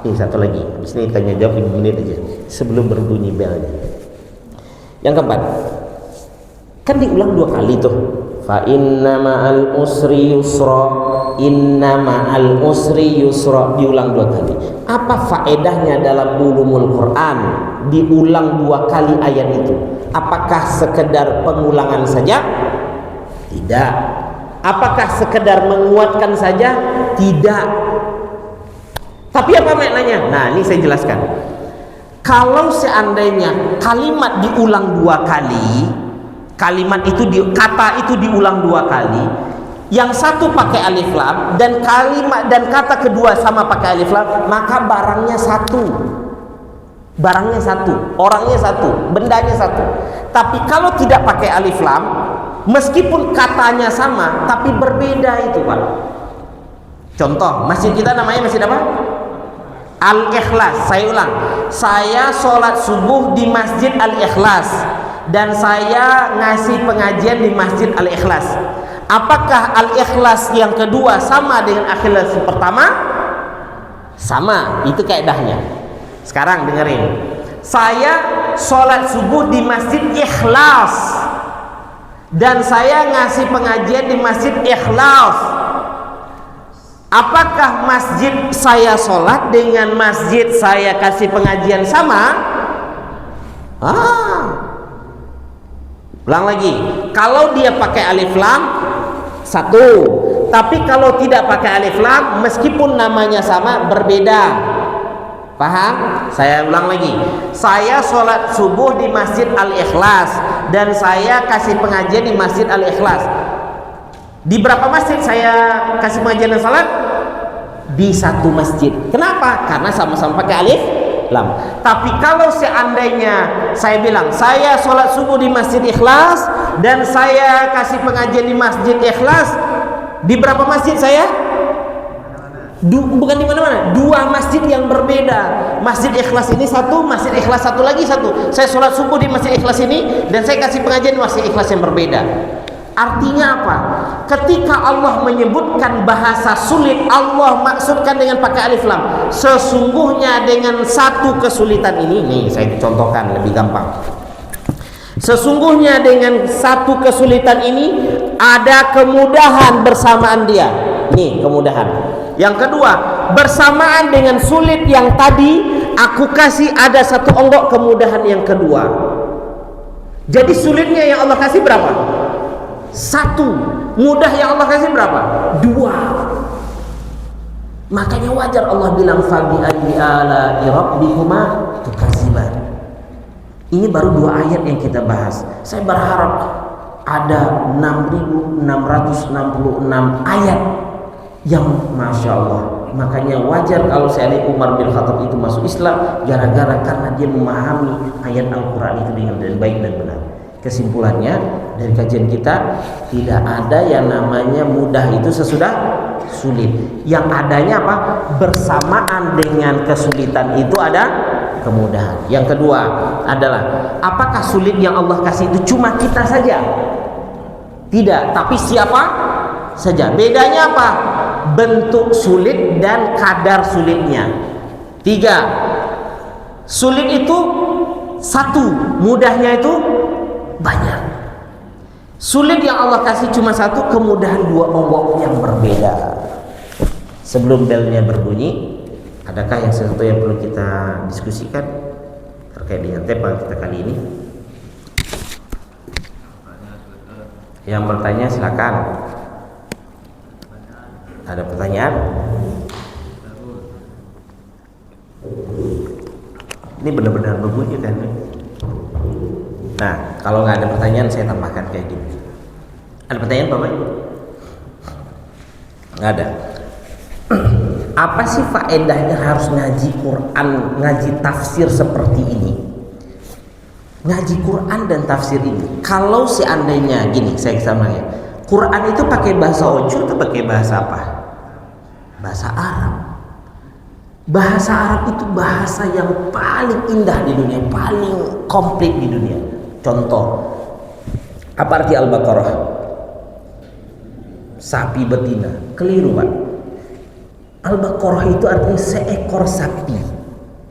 ini satu lagi. Habis ini tanya jawab 5 menit aja sebelum berbunyi belnya. Yang keempat, kan diulang 2 kali tuh. Fa inna ma'al usri yusra, inna ma'al usri yusra, diulang 2 kali. Apa faedahnya dalam ulumul Quran diulang 2 kali ayat itu? Apakah sekedar pengulangan saja? Tidak. Apakah sekedar menguatkan saja? Tidak. Tapi apa maknanya? Nah, ini saya jelaskan. Kalau seandainya kalimat diulang 2 kali, kalimat itu kata itu diulang 2 kali, yang satu pakai alif lam dan kalimat dan kata kedua sama pakai alif lam, maka barangnya satu. Barangnya satu, orangnya satu, bendanya satu. Tapi kalau tidak pakai alif lam, meskipun katanya sama tapi berbeda itu, Pak. Contoh, masjid kita namanya masjid apa? Al-Ikhlas. Saya ulang, saya sholat subuh di Masjid Al-Ikhlas dan saya ngasih pengajian di Masjid Al-Ikhlas. Apakah Al-Ikhlas yang kedua sama dengan Al-Ikhlas pertama? Sama, itu kaedahnya. Sekarang dengerin, saya sholat subuh di Masjid Ikhlas dan saya ngasih pengajian di Masjid Ikhlas. Apakah masjid saya sholat dengan masjid saya kasih pengajian sama? Ulang lagi, kalau dia pakai alif lam satu, tapi kalau tidak pakai alif lam meskipun namanya sama berbeda. Paham? Saya ulang lagi, saya sholat subuh di Masjid Al-Ikhlas dan saya kasih pengajian di Masjid Al-Ikhlas. Di berapa masjid saya kasih pengajian dan salat? Di satu masjid. Kenapa? Karena sama-sama pakai alif lam. Tapi kalau seandainya saya bilang, saya sholat subuh di Masjid Ikhlas dan saya kasih pengajian di Masjid Ikhlas. Di berapa masjid saya? Bukan di mana-mana, dua masjid yang berbeda. Masjid Ikhlas ini satu, Masjid Ikhlas satu lagi satu. Saya sholat subuh di Masjid Ikhlas ini dan saya kasih pengajian di Masjid Ikhlas yang berbeda. Artinya apa? Ketika Allah menyebutkan bahasa sulit, Allah maksudkan dengan pakai alif lam. Sesungguhnya dengan satu kesulitan ini, nih saya contohkan lebih gampang. Sesungguhnya dengan satu kesulitan ini ada kemudahan bersamaan dia. Nih kemudahan. Yang kedua, bersamaan dengan sulit yang tadi, aku kasih ada satu onggok kemudahan yang kedua. Jadi sulitnya yang Allah kasih berapa? Satu. Mudah yang Allah kasih berapa? Dua. Makanya wajar Allah bilang fabi ayyi ala'i rabbikuma tukadziban. Ini baru dua ayat yang kita bahas. Saya berharap ada 6.666 ayat yang Masya Allah. Makanya wajar kalau Sayyidina Umar bin Khattab itu masuk Islam gara-gara karena dia memahami ayat Al-Quran itu dengan baik dan benar. Kesimpulannya dari kajian kita, tidak ada yang namanya mudah itu sesudah sulit. Yang adanya apa? Bersamaan dengan kesulitan itu ada kemudahan. Yang kedua adalah, apakah sulit yang Allah kasih itu cuma kita saja? Tidak, tapi siapa saja. Bedanya apa? Bentuk sulit dan kadar sulitnya. Tiga, sulit itu satu, mudahnya itu banyak. Sulit yang Allah kasih cuma satu, kemudahan dua onggok yang berbeda. Sebelum belnya berbunyi, adakah yang sesuatu yang perlu kita diskusikan terkait dengan tema kita kali ini? Yang bertanya silakan. Ada pertanyaan? Ini benar-benar berbunyi kan? Nah, kalau nggak ada pertanyaan saya tambahkan kayak gini. Ada pertanyaan Bapak Ibu? Nggak ada. Apa sih faedahnya harus ngaji Quran, ngaji tafsir seperti ini? Ngaji Quran dan tafsir ini, kalau seandainya gini, saya samanya, Quran itu pakai bahasa Ojo atau pakai bahasa apa? Bahasa Arab. Bahasa Arab itu bahasa yang paling indah di dunia, paling komplit di dunia. Contoh, apa arti Al-Baqarah? Sapi betina. Keliru Pak. Al-Baqarah itu artinya seekor sapi,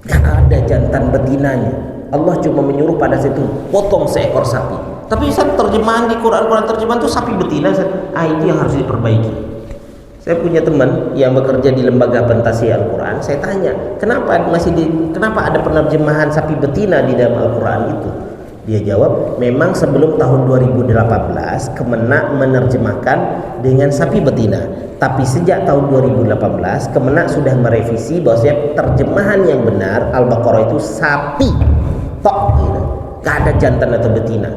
gak ada jantan betinanya. Allah cuma menyuruh pada situ, potong seekor sapi. Tapi terjemahan di Quran terjemahan itu sapi betina. Itu yang harus diperbaiki. Saya punya teman yang bekerja di lembaga pentasi Al-Quran. Saya tanya, kenapa ada penerjemahan sapi betina di dalam Al-Quran itu? Dia jawab, memang sebelum tahun 2018 Kemenak menerjemahkan dengan sapi betina. Tapi sejak tahun 2018 Kemenak sudah merevisi bahwasanya terjemahan yang benar Al-Baqarah itu sapi tok gitu. Gak ada jantan atau betina.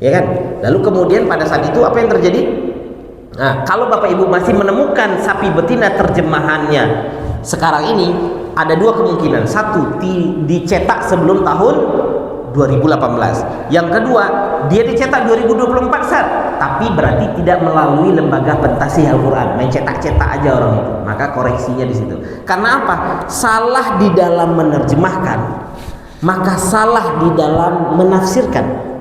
Ya kan? Lalu kemudian pada saat itu apa yang terjadi? Nah, kalau Bapak Ibu masih menemukan sapi betina terjemahannya sekarang ini, ada dua kemungkinan. Satu, dicetak sebelum tahun 2018. Yang kedua, dia dicetak 2024 Ustaz, tapi berarti tidak melalui lembaga pentasih Al-Quran, main cetak-cetak aja orang itu. Maka koreksinya di situ. Karena apa? Salah di dalam menerjemahkan, maka salah di dalam menafsirkan.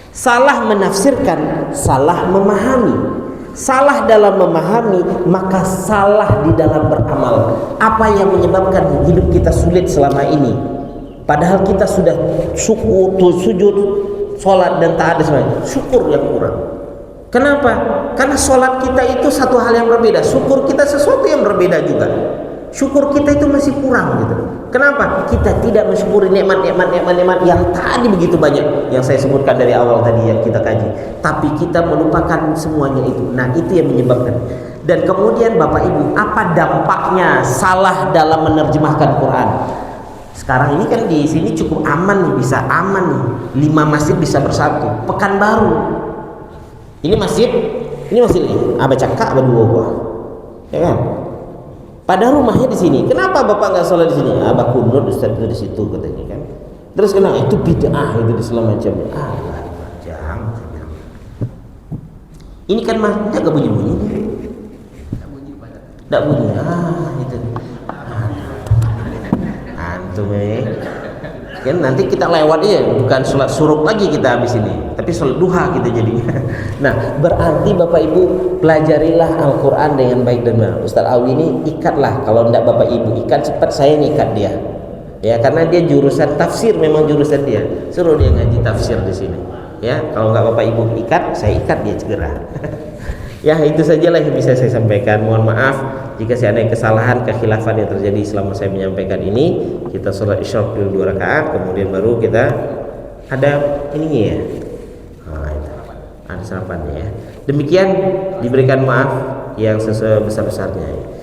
Salah menafsirkan, salah memahami. Salah dalam memahami, maka salah di dalam beramal. Apa yang menyebabkan hidup kita sulit selama ini? Padahal kita sudah sujud, sholat dan taat semuanya. Syukur yang kurang. Kenapa? Karena sholat kita itu satu hal yang berbeda, syukur kita sesuatu yang berbeda juga. Syukur kita itu masih kurang gitu. Kenapa? Kita tidak mensyukuri nikmat yang tadi begitu banyak yang saya sebutkan dari awal tadi yang kita kaji. Tapi kita melupakan semuanya itu. Nah, itu yang menyebabkan. Dan kemudian Bapak Ibu, apa dampaknya salah dalam menerjemahkan Quran? Sekarang ini kan di sini cukup aman nih, bisa aman nih. 5 masjid bisa bersatu. Pekanbaru. Ini masjid ini. Baca Ka'bah dua buah. Ya kan? Padahal rumahnya di sini. Kenapa Bapak nggak sholat di sini? Abah kunut Ustaz itu di situ katanya kan. Terus kena itu bid'ah itu di segala macam. Ah, jangan. Ini kan mah enggak bunyi-bunyi. Enggak bunyi. Itu. Antum kan nanti kita lewat ya, bukan sholat suruk lagi kita habis ini, tapi sholat duha kita jadinya. Nah, berarti Bapak Ibu pelajarilah Al-Quran dengan baik dan benar. Ustaz Awi ini ikatlah, kalau enggak Bapak Ibu ikat cepat saya ngikat dia. Ya, karena dia jurusan tafsir, memang jurusan dia. Suruh dia ngaji tafsir di sini. Ya, kalau enggak Bapak Ibu ikat, saya ikat dia segera. Ya, itu sajalah yang bisa saya sampaikan. Mohon maaf jika saya ada kesalahan, kekhilafan yang terjadi selama saya menyampaikan ini. Kita sholat isya dulu 2 rakaat, kemudian baru kita ada ininya ya. Nah, itu. Ada sarapannya ya. Demikian, diberikan maaf yang sebesar-besarnya.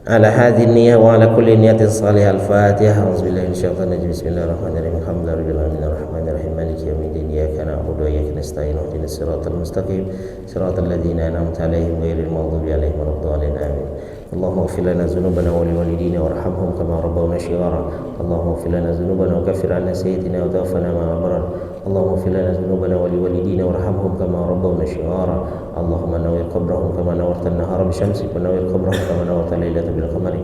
Ala hadhihi niyyah wa ala kulli niyatin salihah. Al-Fatihah. Auzubillahi minasyaitonir rajim. Bismillahirrahmanirrahim. Alhamdulillahirabbil alamin arrahmanir rahim maliki yaumiddin. Iyyaka na'budu wa iyyaka nasta'in. Ihdinas siratal mustaqim. Siratal ladzina an'amta 'alaihim ghairil maghdubi 'alaihim waladdallin. Amin. اللهم اغفر لنا ذنوبنا ولوالدينا وارحمهم كما ربونا صغارا. اللهم اغفر لنا ذنوبنا وكفر عنا سيئاتنا وتوفنا مع الابرار. اللهم اغفر لنا ذنوبنا ولوالدينا وارحمهم كما ربونا صغارا. اللهم نور قبرهم كما نورت النهار بشمسك ونور قبرهم كما نورت الليلة بالقمر.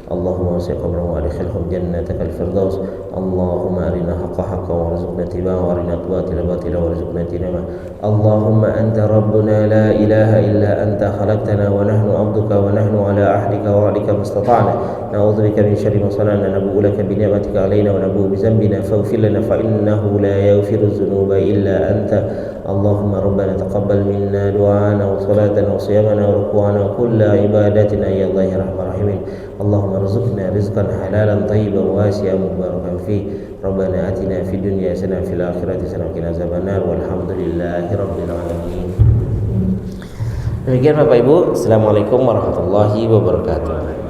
اللهم وسع قبرهم وادخلهم جنتك الفردوس. اللهم أرنا حق حقا وارزقنا اتباعه وأرنا باطلا باطلا وارزقنا اجتنابه. اللهم أنت ربنا لا إله إلا أنت خلقتنا ونحن عبدك ونحن على عهدك ووعدك ما استطعنا. نعوذ بك من شر ما صنعنا. نبوء لك بنعمتك علينا ونبوء بذنبنا فاغفر لنا فإنه لا يغفر الذنوب إلا أنت. اللهم ربنا تقبل منا دعاءنا وصلاتنا وصيامنا وركوعنا وكل عباداتنا يا الله يا رحمن الراحمين. اللهم ارزقنا رزقا حلالا طيبا واسعا مباركا فيه. ربنا آتنا في الدنيا حسنة وفي الآخرة حسنة وقنا عذاب النار والحمد لله رب العالمين. Demikian Bapak Ibu, Assalamualaikum warahmatullahi wabarakatuh.